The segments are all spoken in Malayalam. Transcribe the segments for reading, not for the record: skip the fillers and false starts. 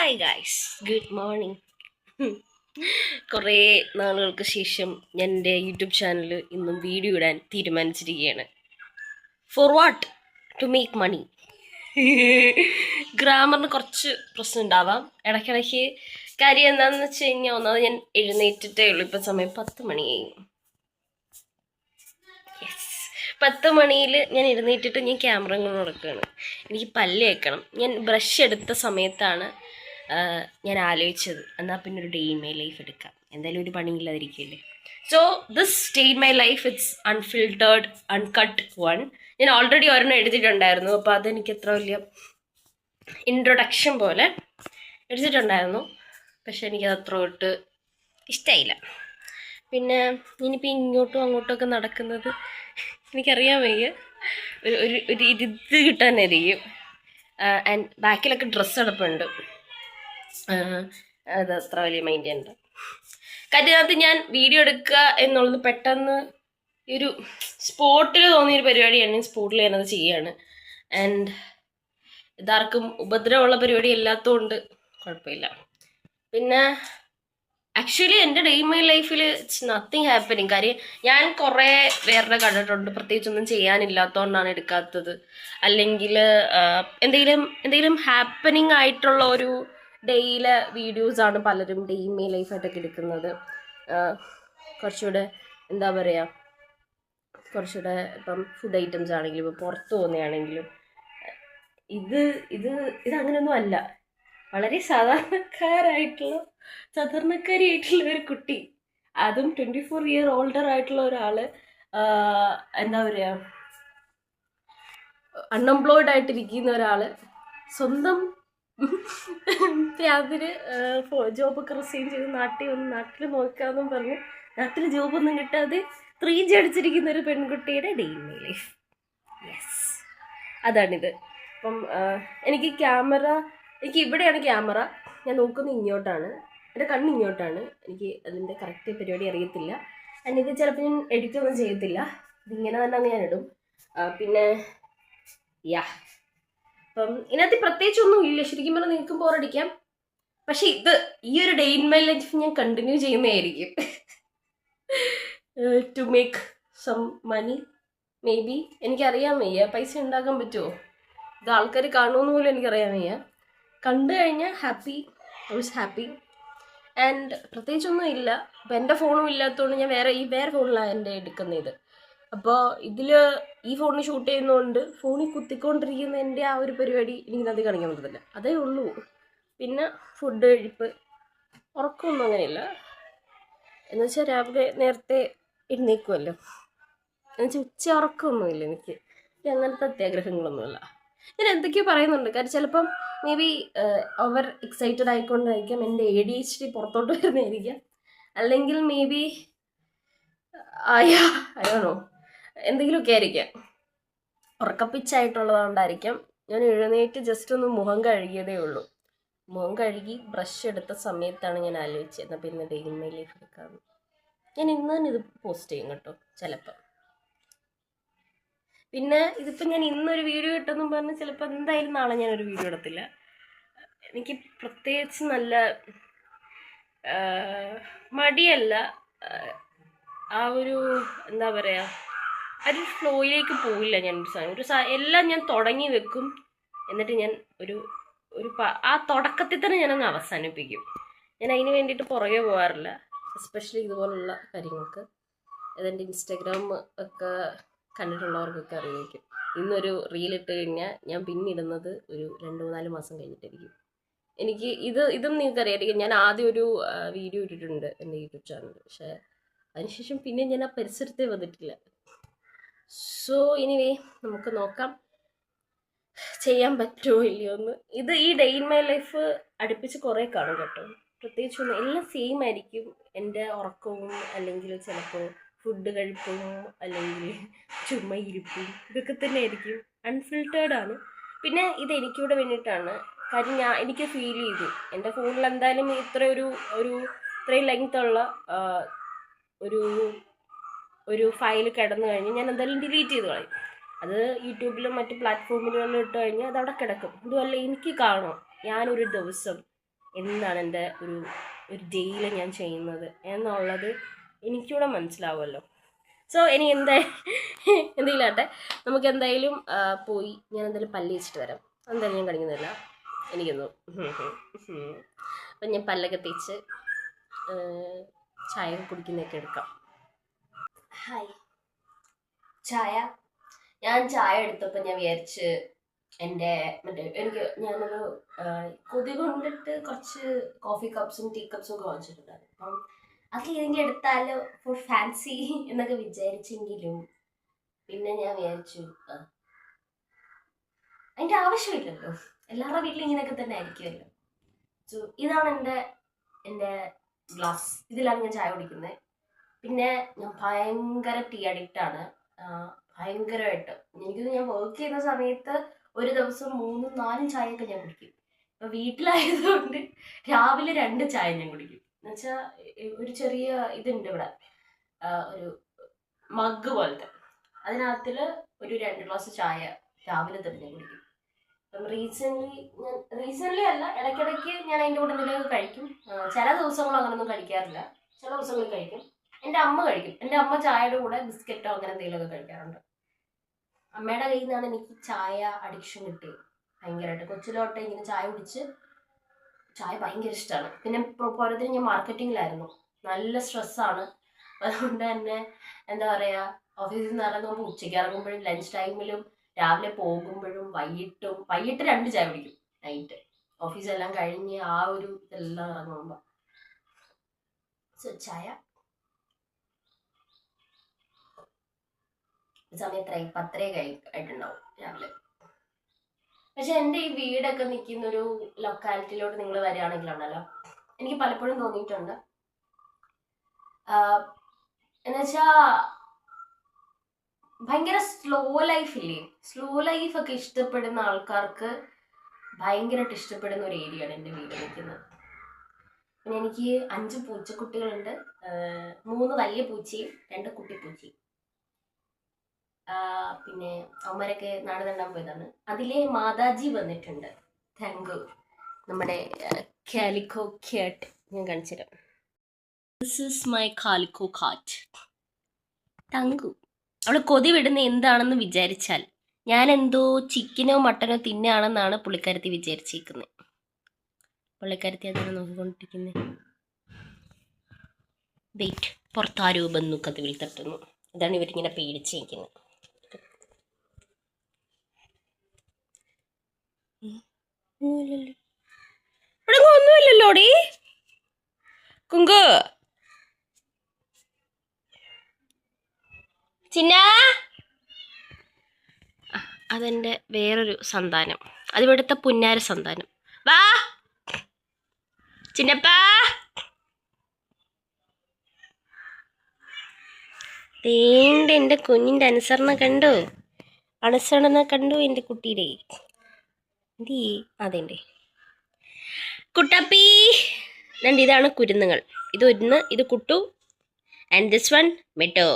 Hi guys, good morning. കുറേ നാളുകൾക്ക് ശേഷം ഞാൻ എൻ്റെ യൂട്യൂബ് ചാനൽ ഇന്നും വീഡിയോ ഇടാൻ തീരുമാനിച്ചിരിക്കുകയാണ്. For what? To make money. ഗ്രാമറിന് കുറച്ച് പ്രശ്നം ഉണ്ടാവാം ഇടയ്ക്കിടയ്ക്ക്. കാര്യം എന്താണെന്ന് വെച്ച് കഴിഞ്ഞാൽ, ഒന്നാമത് ഞാൻ എഴുന്നേറ്റിട്ടേ ഉള്ളൂ. ഇപ്പം സമയം 10 മണിയായി. 10 മണിയിൽ ഞാൻ എഴുന്നേറ്റിട്ട് ഞാൻ ക്യാമറ കൊണ്ട് നടക്കുകയാണ്. എനിക്ക് പല്ല് തേക്കണം. ഞാൻ ബ്രഷ് എടുത്ത സമയത്താണ് ഞാൻ ആലോചിച്ചത്, എന്നാൽ പിന്നെ ഒരു ഡേ ഇൻ മൈ ലൈഫ് എടുക്കാം, എന്തായാലും ഒരു പണിയില്ലാതിരിക്കില്ലേ. So this day in my life it's unfiltered uncut one. ഞാൻ ഓൾറെഡി ഒരെണ്ണം എടുത്തിട്ടുണ്ടായിരുന്നു, അപ്പോൾ അതെനിക്ക് അത്ര വലിയ ഇൻട്രൊഡക്ഷൻ പോലെ എടുത്തിട്ടുണ്ടായിരുന്നു. പക്ഷെ എനിക്കത് അത്ര തൊട്ട് ഇഷ്ടമായില്ല. പിന്നെ ഇനിയിപ്പോൾ ഇങ്ങോട്ടും അങ്ങോട്ടുമൊക്കെ നടക്കുന്നത് എനിക്കറിയാൻ വയ്യ, ഒരു ഇത് കിട്ടാനായിരിക്കും. ആൻഡ് ബാക്കിലൊക്കെ ഡ്രസ്സ് എടുപ്പുണ്ട്, അത് അത്ര വലിയ മൈൻഡ് ഉണ്ട്. കാര്യത്തിനകത്ത് ഞാൻ വീഡിയോ എടുക്കുക എന്നുള്ളത് പെട്ടെന്ന് ഒരു സ്പോട്ടിൽ തോന്നിയൊരു പരിപാടിയാണ്. സ്പോട്ടിൽ ഞാനത് ചെയ്യുകയാണ്. ആൻഡ് ഇതാർക്കും ഉപദ്രവമുള്ള പരിപാടി അല്ലാത്തതുകൊണ്ട് കുഴപ്പമില്ല. പിന്നെ ആക്ച്വലി എൻ്റെ ഡേ ഇൻ മൈ ലൈഫിൽ ഇറ്റ്സ് നത്തിങ് ഹാപ്പനിങ്. കാര്യം ഞാൻ കുറേ പേരുടെ കണ്ടിട്ടുണ്ട്, പ്രത്യേകിച്ചൊന്നും ചെയ്യാനില്ലാത്തതുകൊണ്ടാണ് എടുക്കാത്തത്. അല്ലെങ്കിൽ എന്തെങ്കിലും ഹാപ്പനിങ് ആയിട്ടുള്ള ഒരു ഡെയിലെ വീഡിയോസാണ് പലരും ഡേ ഇൻ മൈ ലൈഫായിട്ടൊക്കെ എടുക്കുന്നത്. കുറച്ചുകൂടെ എന്താ പറയുക, കുറച്ചുകൂടെ ഇപ്പം ഫുഡ് ഐറ്റംസ് ആണെങ്കിലും ഇപ്പോൾ പുറത്ത് പോകുന്നതാണെങ്കിലും ഇത് അങ്ങനെയൊന്നും അല്ല. വളരെ സാധാരണക്കാരിയായിട്ടുള്ള ഒരു കുട്ടി, അതും 24 ഇയർ ഓൾഡർ ആയിട്ടുള്ള ഒരാൾ, എന്താ പറയുക, അൺഎംപ്ലോയിഡ് ആയിട്ടിരിക്കുന്ന ഒരാൾ, സ്വന്തം അതിന് ജോബൊക്കെ റിസൈൻ ചെയ്ത് നാട്ടിൽ നോക്കാമെന്നും പറഞ്ഞ് നാട്ടിൽ ജോബൊന്നും കിട്ടാതെ 3G അടിച്ചിരിക്കുന്ന ഒരു പെൺകുട്ടിയുടെ day in my life. Yes, അതാണിത്. അപ്പം എനിക്ക് ഇവിടെയാണ് ക്യാമറ, ഞാൻ നോക്കുന്നത് ഇങ്ങോട്ടാണ്, എൻ്റെ കണ്ണ് ഇങ്ങോട്ടാണ്. എനിക്ക് അതിൻ്റെ കറക്റ്റ് പരിപാടി അറിയത്തില്ല. ആൻഡ് ഇത് ചിലപ്പോൾ ഞാൻ എഡിറ്റൊന്നും ചെയ്യത്തില്ല, ഇതിങ്ങനെ തന്നെ ഞാൻ ഇടും. പിന്നെ അപ്പം ഇതിനകത്ത് പ്രത്യേകിച്ചൊന്നും ഇല്ല. ശരിക്കും പറഞ്ഞാൽ നിൽക്കും ബോറടിക്കാം. പക്ഷെ ഈ ഒരു ഡേ ഇൻ മൈ ലൈഫ് ഞാൻ കണ്ടിന്യൂ ചെയ്യുന്നതായിരിക്കും. To make some money maybe. എനിക്കറിയാൻ വയ്യ പൈസ ഉണ്ടാക്കാൻ പറ്റുമോ, ഇത് ആൾക്കാർ കാണുമെന്ന് പോലും എനിക്കറിയാൻ വയ്യ. കണ്ടു കഴിഞ്ഞാൽ happy, I was happy. And പ്രത്യേകിച്ചൊന്നും ഇല്ല. അപ്പോൾ എൻ്റെ ഫോണും ഇല്ലാത്തതുകൊണ്ട് ഞാൻ വേറെ ഫോണിലാണ് എൻ്റെ എടുക്കുന്നത്. അപ്പോൾ ഈ ഫോണിൽ ഷൂട്ട് ചെയ്യുന്നതുകൊണ്ട് ഫോണിൽ കുത്തിക്കൊണ്ടിരിക്കുന്നതിൻ്റെ ആ ഒരു പരിപാടി എനിക്കത് കാണിക്കാൻ പറ്റത്തില്ല. അതേ ഉള്ളൂ. പിന്നെ ഫുഡ് കഴിപ്പ്, ഉറക്കമൊന്നും അങ്ങനെയില്ല. എന്നുവെച്ചാൽ രാവിലെ നേരത്തെ എഴുന്നേക്കുമല്ലോ, എന്നുവെച്ചാൽ ഉച്ച ഉറക്കമൊന്നുമില്ല എനിക്ക് അങ്ങനത്തെ അത്യാഗ്രഹങ്ങളൊന്നുമില്ല. ഞാൻ എന്തൊക്കെയോ പറയുന്നുണ്ട്. കാര്യം ചിലപ്പം മേ ബി ഓവർ എക്സൈറ്റഡ് ആയിക്കൊണ്ടായിരിക്കാം എൻ്റെ ADHD പുറത്തോട്ട് വരുന്നതായിരിക്കാം. അല്ലെങ്കിൽ മേ ബി ആണോ എന്തെങ്കിലുമൊക്കെ ആയിരിക്കാം, ഉറക്കപ്പിച്ചായിട്ടുള്ളതുകൊണ്ടായിരിക്കാം. ഞാൻ എഴുന്നേറ്റ് ജസ്റ്റ് ഒന്ന് മുഖം കഴുകിയതേ ഉള്ളൂ. മുഖം കഴുകി ബ്രഷ് എടുത്ത സമയത്താണ് ഞാൻ ആലോചിച്ചത്, എന്നാൽ പിന്നെ ഡേ ഇൻ മൈ ലൈഫ് എടുക്കാമെന്ന്. ഞാൻ ഇന്ന് തന്നെ ഇത് പോസ്റ്റ് ചെയ്യും കേട്ടോ ചിലപ്പോൾ. പിന്നെ ഇതിപ്പോൾ ഞാൻ ഇന്നൊരു വീഡിയോ ഇട്ടെന്നും പറഞ്ഞ് ചിലപ്പോൾ എന്തായാലും നാളെ ഞാനൊരു വീഡിയോ ഇടത്തില്ല. എനിക്ക് പ്രത്യേകിച്ച് നല്ല മടിയല്ല, ആ ഒരു എന്താ പറയുക, ഒരു ഫ്ലോയിലേക്ക് പോവില്ല. ഞാൻ എല്ലാം ഞാൻ തുടങ്ങി വെക്കും, എന്നിട്ട് ഞാൻ ആ തുടക്കത്തിൽ തന്നെ ഞാനങ്ങ് അവസാനിപ്പിക്കും. ഞാൻ അതിന് വേണ്ടിയിട്ട് പുറകെ പോകാറില്ല, എസ്പെഷ്യലി ഇതുപോലുള്ള കാര്യങ്ങൾക്ക്. അതെൻ്റെ ഇൻസ്റ്റാഗ്രാം ഒക്കെ കണ്ടിട്ടുള്ളവർക്കൊക്കെ അറിയായിരിക്കും. ഇന്നൊരു റീലിട്ട് കഴിഞ്ഞാൽ ഞാൻ പിന്നിടുന്നത് ഒരു 2-4 മാസം കഴിഞ്ഞിട്ടായിരിക്കും. എനിക്ക് ഇതും നിങ്ങൾക്ക് അറിയാമായിരിക്കും. ഞാൻ ആദ്യം ഒരു വീഡിയോ ഇട്ടിട്ടുണ്ട് എൻ്റെ യൂട്യൂബ് ചാനൽ, പക്ഷേ അതിനുശേഷം പിന്നെ ഞാൻ ആ പരിസരത്തേ വന്നിട്ടില്ല. സോ എനിവേ, നമുക്ക് നോക്കാം ചെയ്യാൻ പറ്റുമോ ഇല്ലയോ എന്ന്. ഈ ഡേ ഇൻ മൈ ലൈഫ് അടുപ്പിച്ച് കുറേ കാണും കേട്ടോ. പ്രത്യേകിച്ചൊന്നും എല്ലാം സെയിം ആയിരിക്കും. എൻ്റെ ഉറക്കവും, അല്ലെങ്കിൽ ചിലപ്പോൾ ഫുഡ് കഴിപ്പും, അല്ലെങ്കിൽ ചുമ്മാ ഇരിപ്പും, ഇതൊക്കെ തന്നെ ആയിരിക്കും. അൺഫിൽറ്റേർഡ് ആണ്. പിന്നെ ഇത് എനിക്കൂടെ വേണ്ടിയിട്ടാണ്. കാര്യം എനിക്ക് ഫീൽ ചെയ്തു എൻ്റെ ഫോണിൽ എന്തായാലും ഇത്രയും ലെങ്ത്തുള്ള ഒരു ഫയൽ കിടന്നു കഴിഞ്ഞ് ഞാൻ എന്തായാലും ഡിലീറ്റ് ചെയ്ത് കളയും. അത് യൂട്യൂബിലും മറ്റ് പ്ലാറ്റ്ഫോമുകളിലും ഇട്ട് കഴിഞ്ഞാൽ അതവിടെ കിടക്കും. ഇതുമല്ല, എനിക്ക് കാണും ഞാനൊരു ദിവസം എന്താണ് എൻ്റെ ഒരു ഡേയിൽ ഞാൻ ചെയ്യുന്നത് എന്നുള്ളത് എനിക്കൂടെ മനസ്സിലാവുമല്ലോ. സോ ഇനി എന്തെങ്കിലും ആട്ടെ, നമുക്ക് എന്തായാലും പോയി ഞാൻ എന്തായാലും പല്ല് വെച്ചിട്ട് വരാം. എന്തായാലും ഞാൻ കഴിക്കുന്നില്ല, എനിക്കൊന്നു. അപ്പം ഞാൻ പല്ലൊക്കെ തേച്ച് ചായ കുടിക്കുന്നതൊക്കെ എടുക്കാം. ഹായ്, ചായ. ഞാൻ ചായ എടുത്തപ്പോൾ ഞാൻ വിചാരിച്ച് എൻ്റെ ഞാനൊരു കൊതി കൊണ്ടിട്ട് കുറച്ച് കോഫി കപ്സും ടീ കപ്സും ഒക്കെ വാങ്ങിച്ചിട്ടുണ്ടായിരുന്നു. അപ്പം അതൊക്കെ ഏതെങ്കിലും എടുത്താലോ ഫോർ ഫാൻസി എന്നൊക്കെ വിചാരിച്ചെങ്കിലും പിന്നെ ഞാൻ വിചാരിച്ചു അതിൻ്റെ ആവശ്യമില്ലല്ലോ, എല്ലാവരുടെ വീട്ടിലും ഇങ്ങനെയൊക്കെ തന്നെ ആയിരിക്കുമല്ലോ. സോ ഇതാണ് എൻ്റെ ഗ്ലാസ്, ഇതിലാണ് ഞാൻ ചായ കുടിക്കുന്നത്. പിന്നെ ഞാൻ ഭയങ്കര ടീ അഡിക്റ്റ് ആണ്, ഭയങ്കരമായിട്ട്. ഞാൻ വർക്ക് ചെയ്യുന്ന സമയത്ത് ഒരു ദിവസം 3-4 ചായയൊക്കെ ഞാൻ കുടിക്കും. ഇപ്പൊ വീട്ടിലായതുകൊണ്ട് രാവിലെ 2 ചായ ഞാൻ കുടിക്കും. എന്നുവെച്ചാൽ ഒരു ചെറിയ ഇതുണ്ട് ഇവിടെ, ഒരു മഗ് പോലത്തെ, അതിനകത്തില് ഒരു 2 ഗ്ലാസ് ചായ രാവിലെ തന്നെ ഞാൻ കുടിക്കും. അപ്പം റീസെന്റ് അല്ല, ഇടയ്ക്കിടയ്ക്ക് ഞാൻ അതിൻ്റെ കൂടെ എന്തെങ്കിലുമൊക്കെ കഴിക്കും. ചില ദിവസങ്ങൾ അങ്ങനെയൊന്നും കഴിക്കാറില്ല, ചില ദിവസങ്ങളിൽ കഴിക്കും. എൻ്റെ അമ്മ കഴിക്കും, എൻ്റെ അമ്മ ചായയുടെ കൂടെ ബിസ്ക്കറ്റോ അങ്ങനെ എന്തെങ്കിലുമൊക്കെ കഴിക്കാറുണ്ട്. അമ്മയുടെ കയ്യിൽ നിന്നാണ് എനിക്ക് ചായ അഡിക്ഷൻ കിട്ടിയത് ഭയങ്കരമായിട്ട്. കൊച്ചിലോട്ടെ ഇങ്ങനെ ചായ കുടിച്ച് ചായ ഭയങ്കര ഇഷ്ടമാണ്. പിന്നെ പോരത്തിന് ഞാൻ മാർക്കറ്റിങ്ങിലായിരുന്നു, നല്ല സ്ട്രെസ്സാണ്. അതുകൊണ്ട് തന്നെ എന്താ പറയുക, ഓഫീസിൽ നിന്ന് ഇറങ്ങുമ്പോൾ, ഉച്ചയ്ക്ക് ഇറങ്ങുമ്പോഴും, ലഞ്ച് ടൈമിലും, രാവിലെ പോകുമ്പോഴും, വൈകിട്ട് 2 ചായ കുടിക്കും. നൈറ്റ് ഓഫീസെല്ലാം കഴിഞ്ഞ് ആ ഒരു ഇതെല്ലാം ഇറങ്ങുമ്പോൾ ചായ. സമയം 10:30 ആയിട്ടുണ്ടാവും രാവിലെ. പക്ഷെ എൻ്റെ ഈ വീടൊക്കെ നിൽക്കുന്ന ഒരു ലൊക്കാലിറ്റിയിലോട്ട് നിങ്ങൾ വരികയാണെങ്കിലുണ്ടല്ലോ, എനിക്ക് പലപ്പോഴും തോന്നിയിട്ടുണ്ട്, എന്നുവെച്ചാ ഭയങ്കര സ്ലോ ലൈഫ് ഇല്ലേ, സ്ലോ ലൈഫൊക്കെ ഇഷ്ടപ്പെടുന്ന ആൾക്കാർക്ക് ഭയങ്കരമായിട്ട് ഇഷ്ടപ്പെടുന്ന ഒരു ഏരിയയാണ് എൻ്റെ വീട് നിൽക്കുന്നത്. പിന്നെ എനിക്ക് 5 പൂച്ചക്കുട്ടികളുണ്ട്, 3 വലിയ പൂച്ചയും 2 കുട്ടിപ്പൂച്ചയും. പിന്നെ അവന്മാരൊക്കെ നാട് നടാൻ പോയതാണ്. അതിലെ മാതാജി വന്നിട്ടുണ്ട്, തങ്കു, നമ്മുടെ കാലിക്കോ ക്യാറ്റ്. ഞാൻ കാണിച്ചുതരാം. ദിസ് ഈസ് മൈ കാലിക്കോ കാറ്റ്, തങ്കു. അവൾ കൊതി വിടുന്ന എന്താണെന്ന് വിചാരിച്ചാൽ ഞാൻ എന്തോ ചിക്കനോ മട്ടനോ തിന്നാണെന്നാണ് പുള്ളിക്കാരത്തി വിചാരിച്ചിരിക്കുന്നത്. പുള്ളിക്കാരത്തി അതാണ് നോക്കിക്കൊണ്ടിരിക്കുന്നത്. വെയിറ്റ്, പുറത്താരോ ബന്ധു കഥവിൽ തട്ടുന്നു. ഇതാണ് ഇവരിങ്ങനെ പേടിച്ചിരിക്കുന്നത്. ഇവിടെ ഒന്നുമില്ലല്ലോടി കുങ്കു. ചിന്ന, അതെൻ്റെ വേറൊരു സന്താനം, അതിവിടുത്തെ പുന്നാര സന്താനം. വാ ചിന്നപ്പാ. തേണ്ട എൻ്റെ കുഞ്ഞിൻ്റെ അനുസരണ കണ്ടു, എൻ്റെ കുട്ടിയുടെ. അതെൻ്റെ കുട്ടപ്പി. രണ്ട് ഇതാണ് കുരുന്നുകൾ. ഇത് കുട്ടു, ആൻഡ് ദിസ് വൺ മെട്ടോ.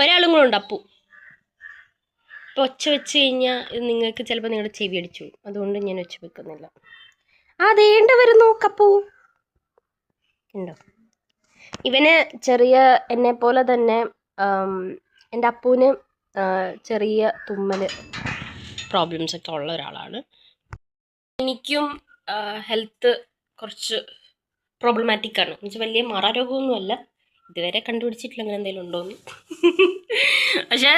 ഒരാളും കൂടെ ഉണ്ട്, അപ്പു. ഇപ്പം ഒച്ച വെച്ച് കഴിഞ്ഞാൽ ഇത് നിങ്ങൾക്ക് ചിലപ്പോൾ നിങ്ങളുടെ ചെവി അടിച്ചു, അതുകൊണ്ട് ഞാൻ ഒച്ച വെക്കുന്നില്ല. അതേണ്ട വരുന്നു കപ്പു, ഉണ്ടോ? ഇവന് ചെറിയ എന്നെ പോലെ തന്നെ എൻ്റെ അപ്പൂന് ചെറിയ തുമ്മൽ പ്രോബ്ലംസ് ഒക്കെ ഉള്ള ഒരാളാണ്. എനിക്കും ഹെൽത്ത് കുറച്ച് പ്രോബ്ലമാറ്റിക് ആണ്, എന്നുവെച്ചാൽ വലിയ മാറാരോഗമൊന്നുമല്ല, ഇതുവരെ കണ്ടുപിടിച്ചിട്ടില്ല അങ്ങനെ എന്തെങ്കിലും ഉണ്ടോയെന്ന്. പക്ഷേ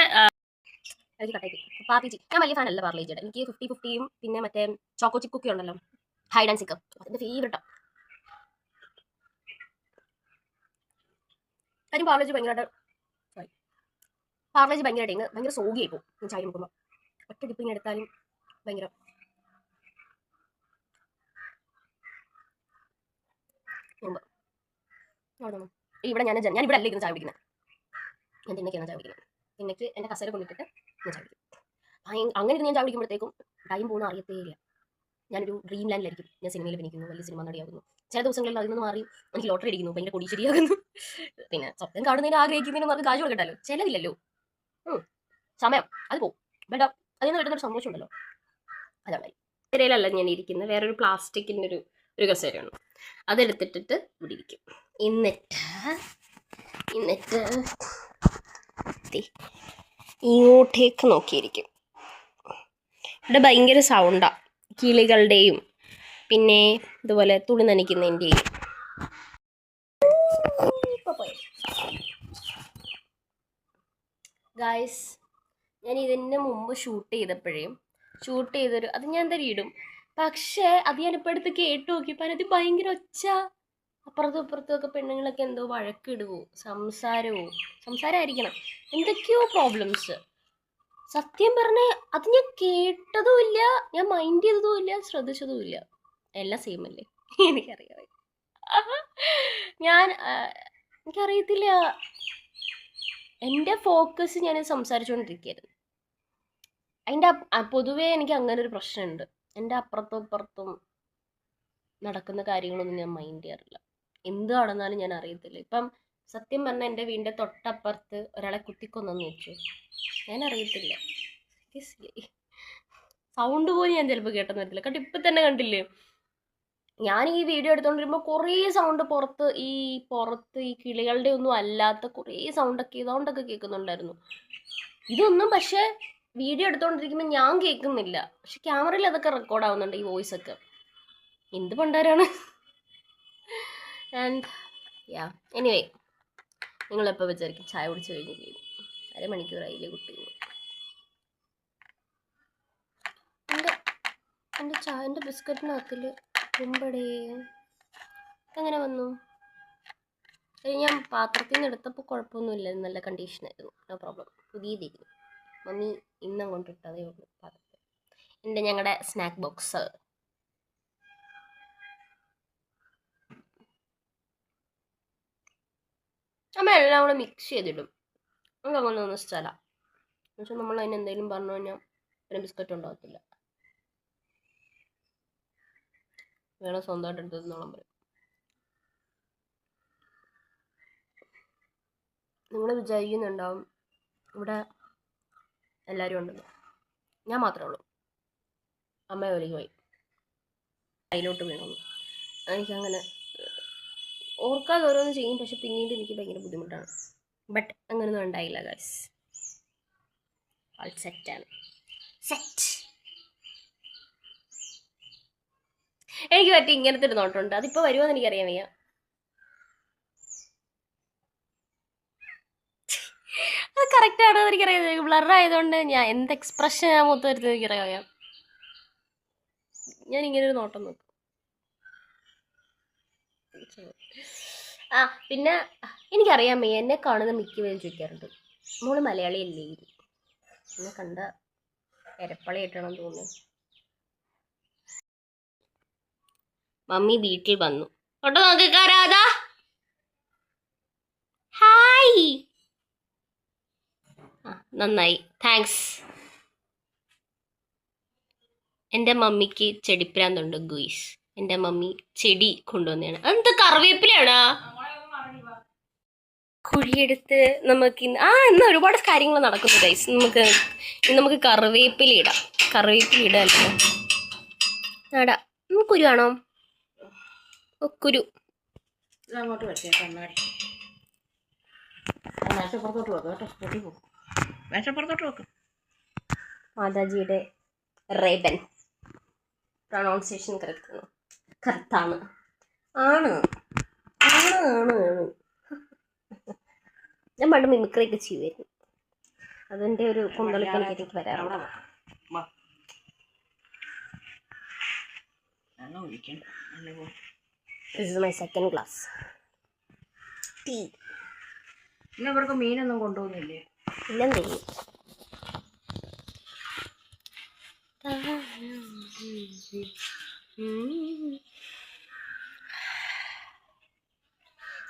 പാർലേജി ഞാൻ വലിയ ഫാനല്ല പാർലേജിയുടെ. എനിക്ക് 50-50യും പിന്നെ മറ്റേ ചോക്കോ ചിപ്പ് കുക്കി ഉണ്ടല്ലോ, ഹൈഡ് ആൻഡ് സിക്ക്, അതിൻ്റെ ഫേവറേറ്റാണ്. കാര്യം പാർലേജി ഭയങ്കരമായിട്ട് ഭയങ്കര സോഗിയായി പോകും ചായ നോക്കുമ്പോൾ. ഒറ്റ ടിപ്പിങ് എടുത്താലും ഭയങ്കര ഇവിടെ ഞാനിവിടെ അല്ല ഇരുന്ന് ചായ കുടിക്കുന്നത്, ഞാൻ തിന്നൊക്കെയാണ് ചായ കുടിക്കുന്നത്. തിന്നയ്ക്ക് എൻ്റെ കസേര കൊണ്ടിട്ടിട്ട് ഞാൻ ചായ കുടിക്കും. അങ്ങനെ ഇരുന്ന് ഞാൻ ചായ കുടിക്കുമ്പോഴത്തേക്കും ടൈം പോകുന്ന അറിയത്തേ ഇല്ല. ഞാനൊരു ഡ്രീം ലാൻഡിലായിരിക്കും, ഞാൻ സിനിമയിൽ അഭിനയിക്കുന്നു, വലിയ സിനിമ നടിയാകുന്നു, ചില ദിവസങ്ങളിൽ അതിൽ നിന്ന് മാറി എനിക്ക് ലോട്ടറി അടിക്കുന്നു, ഭയങ്കര കൊടീശ്വരിയാകുന്നു. പിന്നെ സ്വപ്നം കാണുന്നതിന് ആഗ്രഹിക്കുന്നതിന് നമുക്ക് കാശ് കൊടുക്കണ്ടല്ലോ, ചിലവില്ലല്ലോ. സമയം അത് പോവും, ബട്ട് അതിൽ നിന്ന് കിട്ടുന്നൊരു സന്തോഷം ഉണ്ടല്ലോ, അതാണ്. കസേരയിലല്ല ഞാൻ ഇരിക്കുന്നത്, വേറൊരു പ്ലാസ്റ്റിക്കിൻ്റെ ഒരു കസേരയാണ്. അതെടുത്തിട്ടിട്ട് ഇവിടെ ഇരിക്കും. എന്നിട്ട് ഇങ്ങോട്ടേക്ക് നോക്കിയിരിക്കും. ഇവിടെ ഭയങ്കര സൗണ്ടാണ്, കിളികളുടെയും പിന്നെ ഇതുപോലെ തുണി നനയ്ക്കുന്നതിൻ്റെയും. ഗായ്സ്, ഞാൻ ഇതിന് മുമ്പ് ഷൂട്ട് ചെയ്തൊരു അത് ഞാൻ എന്തായാലും ഇടും. പക്ഷേ അത് ഞാനിപ്പോൾ എടുത്ത് കേട്ട് നോക്കിയപ്പോൾ അത് ഭയങ്കര ഒച്ച, അപ്പുറത്തും ഇപ്പുറത്തും ഒക്കെ പെണ്ണുങ്ങളൊക്കെ എന്തോ വഴക്കിടുവോ സംസാരമായിരിക്കണം, എന്തൊക്കെയോ പ്രോബ്ലംസ്. സത്യം പറഞ്ഞ അത് ഞാൻ കേട്ടതുമില്ല, ഞാൻ മൈൻഡ് ചെയ്തതുമില്ല, ശ്രദ്ധിച്ചതുമില്ല. എല്ലാം സെയിം അല്ലേ? എനിക്കറിയാം. എനിക്കറിയത്തില്ല, എൻ്റെ ഫോക്കസ് ഞാൻ സംസാരിച്ചുകൊണ്ടിരിക്കുകയായിരുന്നു. അതിൻ്റെ പൊതുവേ എനിക്ക് അങ്ങനെ ഒരു പ്രശ്നമുണ്ട്, എൻ്റെ അപ്പുറത്തും ഇപ്പുറത്തും നടക്കുന്ന കാര്യങ്ങളൊന്നും ഞാൻ മൈൻഡ് ചെയ്യാറില്ല. എന്ത് നടന്നാലും ഞാൻ അറിയത്തില്ല. ഇപ്പം സത്യം പറഞ്ഞാൽ എൻ്റെ വീടിൻ്റെ തൊട്ടപ്പുറത്ത് ഒരാളെ കുത്തിക്കൊന്നെന്ന് വെച്ചു, ഞാൻ അറിയത്തില്ല. സൗണ്ട് പോലും ഞാൻ ചിലപ്പോൾ കേട്ടെന്ന് വരത്തില്ല. കാരണം ഇപ്പം തന്നെ കണ്ടില്ലേ, ഞാൻ ഈ വീഡിയോ എടുത്തുകൊണ്ടിരുമ്പോൾ കുറേ സൗണ്ട് പുറത്ത് ഈ കിളികളുടെ ഒന്നും അല്ലാത്ത കുറേ സൗണ്ടൊക്കെ കേൾക്കുന്നുണ്ടായിരുന്നു. ഇതൊന്നും പക്ഷേ വീഡിയോ എടുത്തുകൊണ്ടിരിക്കുമ്പോൾ ഞാൻ കേൾക്കുന്നില്ല, പക്ഷെ ക്യാമറയിൽ അതൊക്കെ റെക്കോർഡ് ആവുന്നുണ്ട്, ഈ വോയിസ് ഒക്കെ. എന്ത് പണ്ടാരാണ്. ആൻഡ് എനിവേ, നിങ്ങളെപ്പോൾ വിചാരിക്കും ചായ കുടിച്ച് കഴിഞ്ഞില്ലേ? അരമണിക്കൂറായില്ലേ കുട്ടി? എൻ്റെ ബിസ്ക്കറ്റിനകത്തിൽ കുമ്പടേ എങ്ങനെ വന്നു? ഞാൻ പാത്രത്തിൽ നിന്ന് എടുത്തപ്പോൾ കുഴപ്പമൊന്നുമില്ല, നല്ല കണ്ടീഷനായിരുന്നു, നോ പ്രോബ്ലം. പുതിയതായിരുന്നു, മമ്മി ഇന്നും കൊണ്ടിട്ടതേ ഉള്ളൂ പാത്രത്തിൽ. ഞങ്ങളുടെ സ്നാക്ക് ബോക്സ്. അമ്മ എല്ലാം കൂടെ മിക്സ് ചെയ്തിടും, നമുക്ക് അങ്ങനെ ഒന്നും ഇഷ്ടമല്ല. പക്ഷെ നമ്മൾ അതിന് എന്തെങ്കിലും പറഞ്ഞു കഴിഞ്ഞാൽ പിന്നെ ബിസ്ക്കറ്റ് ഉണ്ടാകത്തില്ല, വേണം സ്വന്തമായിട്ട് എടുത്ത് തിന്നോളം പറയും. നിങ്ങൾ വിചാരിക്കുന്നുണ്ടാവും ഇവിടെ എല്ലാവരും ഉണ്ടെന്ന്, ഞാൻ മാത്രമേ ഉള്ളൂ. അമ്മ ജോലിക്ക് പോയി, അതിലോട്ട് വീണു. എനിക്കങ്ങനെ ഓർക്കാതെ ഓരോന്ന് ചെയ്യും, പക്ഷെ പിന്നീട് എനിക്ക് ഭയങ്കര ബുദ്ധിമുട്ടാണ്. ബട്ട് അങ്ങനെയൊന്നും ഉണ്ടായില്ല ഗൈസ്, ആൾ സെറ്റാണ്, സെറ്റ്. എനിക്ക് പറ്റി ഇങ്ങനത്തെ ഒരു നോട്ടമുണ്ട്, അതിപ്പോൾ വരുമോയെന്ന് എനിക്കറിയാൻ വയ്യ. അത് കറക്റ്റാണോ എന്ന് എനിക്കറിയാം, ബ്ലർ ആയതുകൊണ്ട് ഞാൻ എന്ത് എക്സ്പ്രഷൻ ഞാൻ മൊത്തം വരുന്നത് എനിക്കറിയാം. ഞാൻ ഇങ്ങനെ ഒരു നോട്ടം നോക്കും. പിന്നെ എനിക്കറിയാൻ വയ്യ, എന്നെ കാണുന്ന മിക്ക പേരും ചോദിക്കാറുണ്ട്, മോള് മലയാളി അല്ലേ? എന്നെ കണ്ട എരപ്പളയായിട്ടാണെന്ന് തോന്നുന്നു. മമ്മി വീട്ടിൽ വന്നു കേട്ടോ, നോക്കിക്കാരാ. ഹായ്, നന്നായി, താങ്ക്സ്. എൻ്റെ മമ്മിക്ക് ചെടിപ്രാന്തുണ്ട് ഗുയിസ്, എൻ്റെ മമ്മി ചെടി കൊണ്ടുവന്നതാണ്. അതെന്താ കറിവേപ്പിലാണോ? കുഴിയെടുത്ത് നമുക്ക് ഇന്ന് ഒരുപാട് കാര്യങ്ങൾ നടക്കുന്നു ഗൈസ്. നമുക്ക് കറിവേപ്പില ഇടാമല്ലോ. നടാ, കുരു ആണോ? കുരു അങ്ങോട്ട് വെച്ചേക്കാം, മാതാജിയുടെ റേബൻ പ്രൊണൗൺസിയേഷൻ കറക്റ്റാണ്. ആണ്. ഞാൻ പണ്ട് മിമിക്രി ഒക്കെ ചെയ്യുമായിരുന്നു, അതിൻ്റെ ഒരു കുന്തളിപ്പം എനിക്ക് വരാറുണ്ട്. This is my second glass tea. ഇവർക്ക് മീനൊന്നും കൊണ്ടുപോകുന്നില്ലേ? ഇല്ലെന്തേ.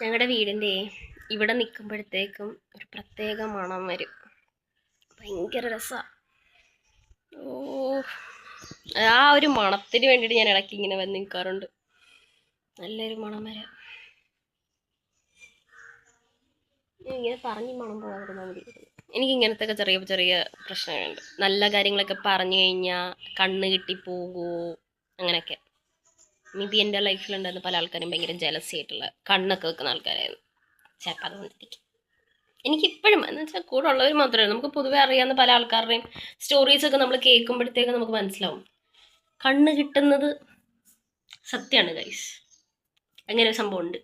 ഞങ്ങളുടെ വീടിൻ്റെ ഇവിടെ നിൽക്കുമ്പോഴത്തേക്കും ഒരു പ്രത്യേക മണം വരും, ഭയങ്കര രസമാണ്. ആ ഒരു മണത്തിന് വേണ്ടിയിട്ട് ഞാൻ ഇടയ്ക്ക് ഇങ്ങനെ വന്ന് നിൽക്കാറുണ്ട്. നല്ലൊരു മണം വരാം. ഇങ്ങനെ പറഞ്ഞ് മണം പോകാതിരുന്നാൽ മതി. എനിക്ക് ഇങ്ങനത്തെ ഒക്കെ ചെറിയ ചെറിയ പ്രശ്നങ്ങളുണ്ട്. നല്ല കാര്യങ്ങളൊക്കെ പറഞ്ഞു കഴിഞ്ഞാൽ കണ്ണ് കിട്ടിപ്പോകുമോ അങ്ങനെയൊക്കെ. മേ ബി എൻ്റെ ലൈഫിലുണ്ടായിരുന്ന പല ആൾക്കാരും ഭയങ്കര ജലസി ആയിട്ടുള്ള കണ്ണൊക്കെ വെക്കുന്ന ആൾക്കാരായിരുന്നു. ചിലപ്പോൾ അതുകൊണ്ടിരിക്കും. എനിക്കിപ്പോഴും എന്ന് വെച്ചാൽ കൂടെ ഉള്ളവർ മാത്രമേ, നമുക്ക് പൊതുവെ അറിയാവുന്ന പല ആൾക്കാരുടെയും സ്റ്റോറീസൊക്കെ നമ്മൾ കേൾക്കുമ്പോഴത്തേക്ക് നമുക്ക് മനസ്സിലാവും കണ്ണ് കിട്ടുന്നത് സത്യമാണ് ഗൈസ്. അങ്ങനെ ഒരു സംഭവം ഉണ്ട്.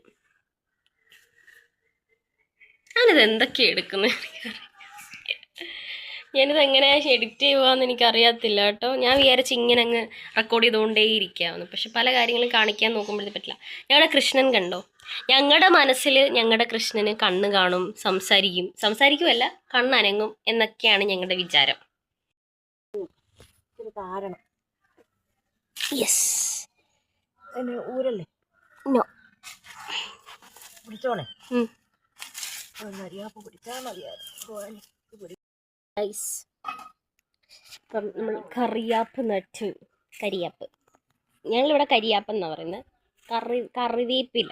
ഞാനിത് എന്തൊക്കെയാണ് എടുക്കുന്നത്, ഞാനിത് എങ്ങനെയാണ് എഡിറ്റ് ചെയ്യുകയെന്ന് എനിക്കറിയത്തില്ല കേട്ടോ. ഞാൻ വിചാരിച്ച് ഇങ്ങനെ അങ്ങ് റെക്കോർഡ് ചെയ്തുകൊണ്ടേ ഇരിക്കാമെന്ന്. പക്ഷെ പല കാര്യങ്ങളും കാണിക്കാൻ നോക്കുമ്പോഴേ പറ്റില്ല. ഞങ്ങളുടെ കൃഷ്ണൻ കണ്ടോ, ഞങ്ങളുടെ മനസ്സിൽ ഞങ്ങളുടെ കൃഷ്ണന് കണ്ണ് കാണും, സംസാരിക്കുമല്ല കണ്ണനങ്ങും എന്നൊക്കെയാണ് ഞങ്ങളുടെ വിചാരം. കാരണം യെസ് ഊരല്ലേ നോ പിടിച്ചോണേ അറിയാപ്പ പിടിച്ചാൽ മതിയായിരുന്നു. ഇപ്പം നമ്മൾ കറിയാപ്പ് നട്ടു. കരിയാപ്പ്, ഞങ്ങളിവിടെ കരിയാപ്പ് എന്നാണ് പറയുന്നത്. കറിവേപ്പില,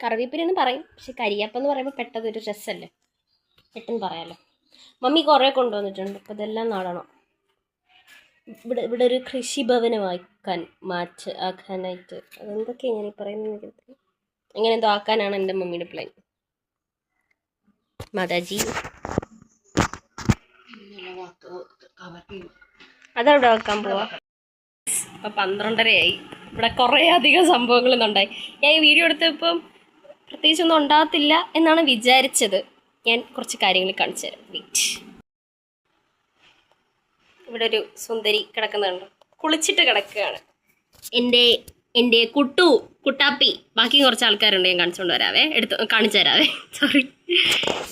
കറിവേപ്പിലെന്ന് പറയും. പക്ഷെ കരിയാപ്പെന്ന് പറയുമ്പോൾ പെട്ടെന്നൊരു രസമല്ലേ, പെട്ടെന്ന് പറയാമല്ലോ. മമ്മി കുറേ കൊണ്ടുവന്നിട്ടുണ്ട്. അപ്പോൾ ഇതെല്ലാം നടണം. ഇവിടെ ഒരു കൃഷിഭവനം ആക്കാനായിട്ട് അതെന്തൊക്കെയാണ് ഞാൻ പറയുന്നത്, അങ്ങനെ എന്തോ ആക്കാനാണ് എൻ്റെ മമ്മിയുടെ പ്ലാൻ. മാതാജി അതവിടെ വെക്കാൻ പോവാ. ഇപ്പം 12:30 ഇവിടെ കുറേ അധികം സംഭവങ്ങളൊന്നും ഉണ്ടായി. ഞാൻ ഈ വീഡിയോ എടുത്തപ്പം പ്രത്യേകിച്ചൊന്നും ഉണ്ടാകത്തില്ല എന്നാണ് വിചാരിച്ചത്. ഞാൻ കുറച്ച് കാര്യങ്ങൾ കാണിച്ചു തരാം. വെയിറ്റ്. ഇവിടെ ഒരു സുന്ദരി കിടക്കുന്നുണ്ട്, കുളിച്ചിട്ട് കിടക്കുകയാണ്. എൻ്റെ കുട്ടാപ്പി. ബാക്കി കുറച്ച് ആൾക്കാരുണ്ട്, ഞാൻ കാണിച്ചുകൊണ്ട് വരാവേ, കാണിച്ചു തരാവേ. സോറി,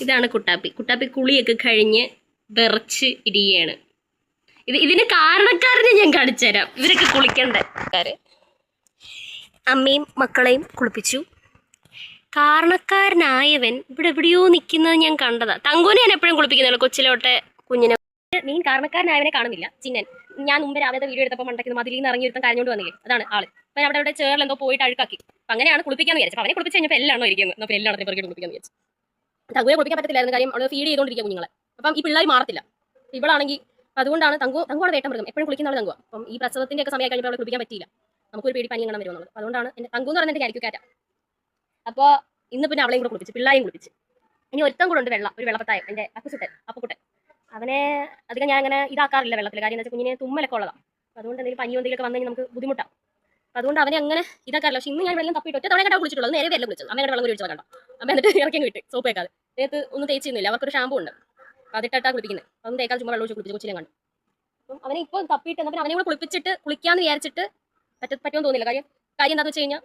ഇതാണ് കുട്ടാപ്പി കുളിയൊക്കെ കഴിഞ്ഞ് വിറച്ച് ഇരിക്കുകയാണ്. ഇതിന് കാരണക്കാരനെ ഞാൻ കാണിച്ചു തരാം. ഇവരൊക്കെ കുളിക്കണ്ടേ. അമ്മയും മക്കളെയും കുളിപ്പിച്ചു. കാരണക്കാരനായവൻ ഇവിടെ എവിടെയോ നിൽക്കുന്നത് ഞാൻ കണ്ടതാ. തങ്കൂനെ ഞാൻ എപ്പോഴും കുളിപ്പിക്കുന്നുള്ളൂ, കൊച്ചിലോട്ടെ കുഞ്ഞിനെ. മീൻ കാരണക്കാരനായവനെ കാണുന്നില്ല, ചിന്നൻ. ഞാൻ മുമ്പ് രാവിലത്തെ വീഡിയോ എടുത്തപ്പോൾ മണ്ടയ്ക്ക് മതിലിൽ നിന്ന് ഇറങ്ങി ഒരുത്തം കരഞ്ഞോണ്ട് വന്നില്ലേ, അതാണ് ആള്. അപ്പം അവിടെ ചേറിൽ എന്തോ പോയിട്ട് അഴുക്കാക്കി. അപ്പം അങ്ങനെയാണ് കുളിപ്പിക്കാന്ന് വിചാരിച്ചു. അവനെ കുളിപ്പിച്ച് കഴിഞ്ഞപ്പോൾ എല്ലാണോ ഇരിക്കുന്നത്. അപ്പോൾ എല്ലാണത്തെ പുറകെ കുളിപ്പിക്കാന്ന് വിചാരിച്ചു. തങ്കുവിനെ കുളിപ്പിക്കാൻ പറ്റത്തില്ലായിരുന്നു, കാര്യം അവൾ ഫീഡ് ചെയ്തുകൊണ്ടിരിക്കുക കുഞ്ഞുങ്ങളെ. അപ്പം ഈ പിള്ളേർ മാറത്തില്ല. ഇവളാണെങ്കിൽ അതുകൊണ്ടാണ് തങ്കുവാണ് വേട്ടം മൃഗം, എപ്പോഴും കുളിക്കുന്ന ആൾ തങ്കുവാ. അപ്പം ഈ പ്രസവത്തിൻ്റെ ഒക്കെ സമയം കഴിഞ്ഞപ്പോൾ അവളെ കുളിപ്പിക്കാൻ പറ്റിയില്ല. നമുക്കൊരു പേടി പനി അങ്ങനെ വരുമെന്നുള്ളത്. അതുകൊണ്ടാണ് എൻ്റെ തങ്കു എന്ന് പറയുന്നത് എനിക്ക് കാറ്റാ. അപ്പോൾ ഇന്ന് പിന്നെ അവളെയും കൂടെ കുളിപ്പിച്ച്, പിള്ളേരെയും കുളിപ്പിച്ച്. ഇനി ഒരുത്തം കൂടെ ഉണ്ട്, ഒരു വെള്ളപ്പത്തായം, എൻ്റെ അപ്പുക്കുട്ടൻ. അവനെ അധികം ഞാൻ അങ്ങനെ ഇതാക്കാറില്ല വെള്ളത്തിൽ, കാര്യം എന്താ വെച്ചാൽ കുഞ്ഞിനെ തുമ്മലൊക്കെ ഉള്ളതാണ്. അതുകൊണ്ട് എന്തെങ്കിലും പനിയോ എന്തെങ്കിലുമൊക്കെ വന്നു കഴിഞ്ഞാൽ നമുക്ക് ബുദ്ധിമുട്ടാണ്. അപ്പോൾ അതുകൊണ്ട് അവനെ അങ്ങനെ ഇതാക്കാറില്ല. പക്ഷേ ഇന്ന് ഞാൻ വെള്ളം തപ്പിയിട്ട് ഒറ്റ തവണ കണ്ടാൽ കുളിച്ചിട്ടുള്ളത്, നേരെ വെള്ളം കുളിച്ചത്. അമ്മയുടെ വെള്ളം കുളിച്ചത് കണ്ടോ. അപ്പം എന്നിട്ട് ഇറക്കി വിട്ട് സോപ്പ് വെക്കാതെ ദേഹത്ത് ഒന്നും തേച്ചിരുന്നില്ല. അവർക്കൊരു ഷാമ്പൂ ഉണ്ട്, അതിട്ടാ കുളിപ്പിക്കുന്നത്. അതൊന്നും തേക്കാതെ ചുമ്മാ വെള്ളം ഒഴിച്ച് കുളിപ്പിച്ച് കൊച്ചിനെ കണ്ടു. അപ്പം അവനെ ഇപ്പോൾ തപ്പിയിട്ട് എന്നാൽ അവനെ കൂടെ കുളിപ്പിച്ചിട്ട് കുളിക്കാമെന്ന് വിചാരിച്ചിട്ട് പറ്റുമെന്ന് തോന്നില്ല. കാര്യം എന്താണെന്ന് വെച്ച് കഴിഞ്ഞാൽ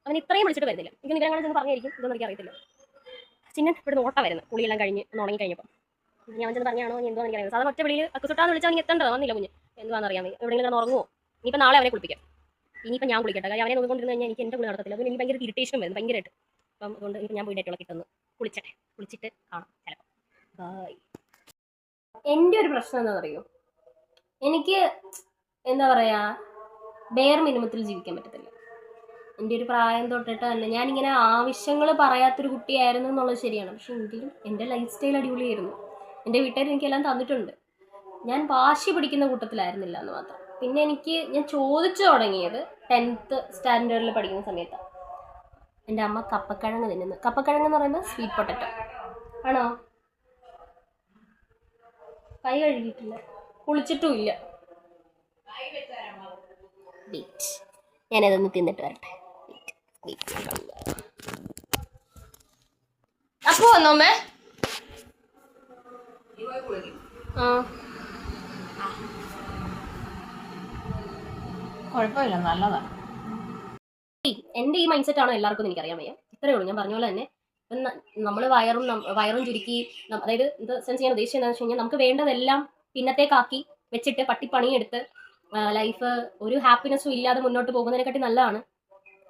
അവൻ ഇത്രയും വിളിച്ചിട്ട് വരുന്നില്ല. എനിക്ക് നിങ്ങളെ ചെന്ന് പറഞ്ഞായിരിക്കും, ഇതൊന്നും എനിക്ക് അറിയത്തില്ല. ചിന്നൻ ഇവിടെ നോട്ട വരുന്നത്, കുളിയെല്ലാം കഴിഞ്ഞ് ഒന്ന് ഉണങ്ങി കഴിഞ്ഞപ്പോൾ. ഞാൻ ചെന്ന് പറഞ്ഞാണോ എന്തോ എനിക്കറിയാം. സാധാരണ ഒറ്റ വിളിയിൽ അക്കുസുട്ടാന്ന് വിളിച്ചാൽ അവന് എത്തേണ്ടത് വന്നില്ല. കുഞ്ഞ് എന്താണെന്ന് അറിയാൻ വയ്യ, എവിടെയെങ്കിലും കിടന്ന് ഉറങ്ങുമോ. ഇനിയിപ്പോൾ നാളെ അവനെ കുളിപ്പിക്കാം. ഇനിയിപ്പോൾ ഞാൻ കുളിക്കട്ടെ, കാര്യം അവനെ നോക്കിക്കൊണ്ടിരുന്ന് കഴിഞ്ഞാൽ എനിക്ക് എൻ്റെ കുളി നടക്കത്തില്ല. അതുകൊണ്ട് എനിക്ക് ഭയങ്കര ഇറിറ്റേഷൻ വരുന്നു, ഭയങ്കരമായിട്ട്. അപ്പം അതുകൊണ്ട് ഇപ്പം ഞാൻ പോയിട്ട് കിട്ടുന്നു കുളിച്ചിട്ട് കാണാം ചിലപ്പോൾ. ബൈ. എൻ്റെ ഒരു പ്രശ്നം എന്താണെന്ന് അറിയോ, എനിക്ക് എന്താ പറയുക, ബെയർ മിനിമത്തിൽ ജീവിക്കാൻ പറ്റത്തില്ല. എൻ്റെ ഒരു പ്രായം തൊട്ടിട്ട് തന്നെ ഞാനിങ്ങനെ ആവശ്യങ്ങൾ പറയാത്തൊരു കുട്ടിയായിരുന്നു എന്നുള്ളത് ശരിയാണ്. പക്ഷെ എങ്കിലും എൻ്റെ ലൈഫ് സ്റ്റൈൽ അടിപൊളിയായിരുന്നു. എൻ്റെ വീട്ടുകാർ എനിക്കെല്ലാം തന്നിട്ടുണ്ട്. ഞാൻ വാശി പിടിക്കുന്ന കൂട്ടത്തിലായിരുന്നില്ല എന്ന് മാത്രം. പിന്നെ ഞാൻ ചോദിച്ചു തുടങ്ങിയത് 10th സ്റ്റാൻഡേർഡിൽ പഠിക്കുന്ന സമയത്താണ്. എൻ്റെ അമ്മ കപ്പക്കിഴങ്ങ് തിന്നുന്നത്. കപ്പക്കിഴങ്ങ് എന്ന് പറയുമ്പോൾ സ്വീറ്റ് പൊട്ടറ്റോ ആണോ. കൈ കഴുകിയിട്ടില്ല, കുളിച്ചിട്ടും ഇല്ല. ഞാനതൊന്ന് തിന്നിട്ട് വരട്ടെ. അപ്പോ വന്നോമ്മേ. കുഴപ്പമില്ല, നല്ലതാ. എൻ്റെ ഈ മൈൻഡ് സെറ്റ് ആണോ എല്ലാവർക്കും എനിക്കറിയാൻ വയ്യ. ഇത്രയേ ഉള്ളൂ. ഞാൻ പറഞ്ഞ പോലെ തന്നെ നമ്മൾ വയറും ചുരുക്കി, അതായത് ഇത് സെൻസ് ചെയ്യാൻ ഉദ്ദേശിച്ചത് എന്താണെന്ന് വെച്ച് കഴിഞ്ഞാൽ നമുക്ക് വേണ്ടതെല്ലാം പിന്നത്തേക്കാക്കി വെച്ചിട്ട് പണിയെടുത്ത് ലൈഫ് ഒരു ഹാപ്പിനെസ്സും ഇല്ലാതെ മുന്നോട്ട് പോകുന്നതിനെക്കാട്ടി നല്ലതാണ്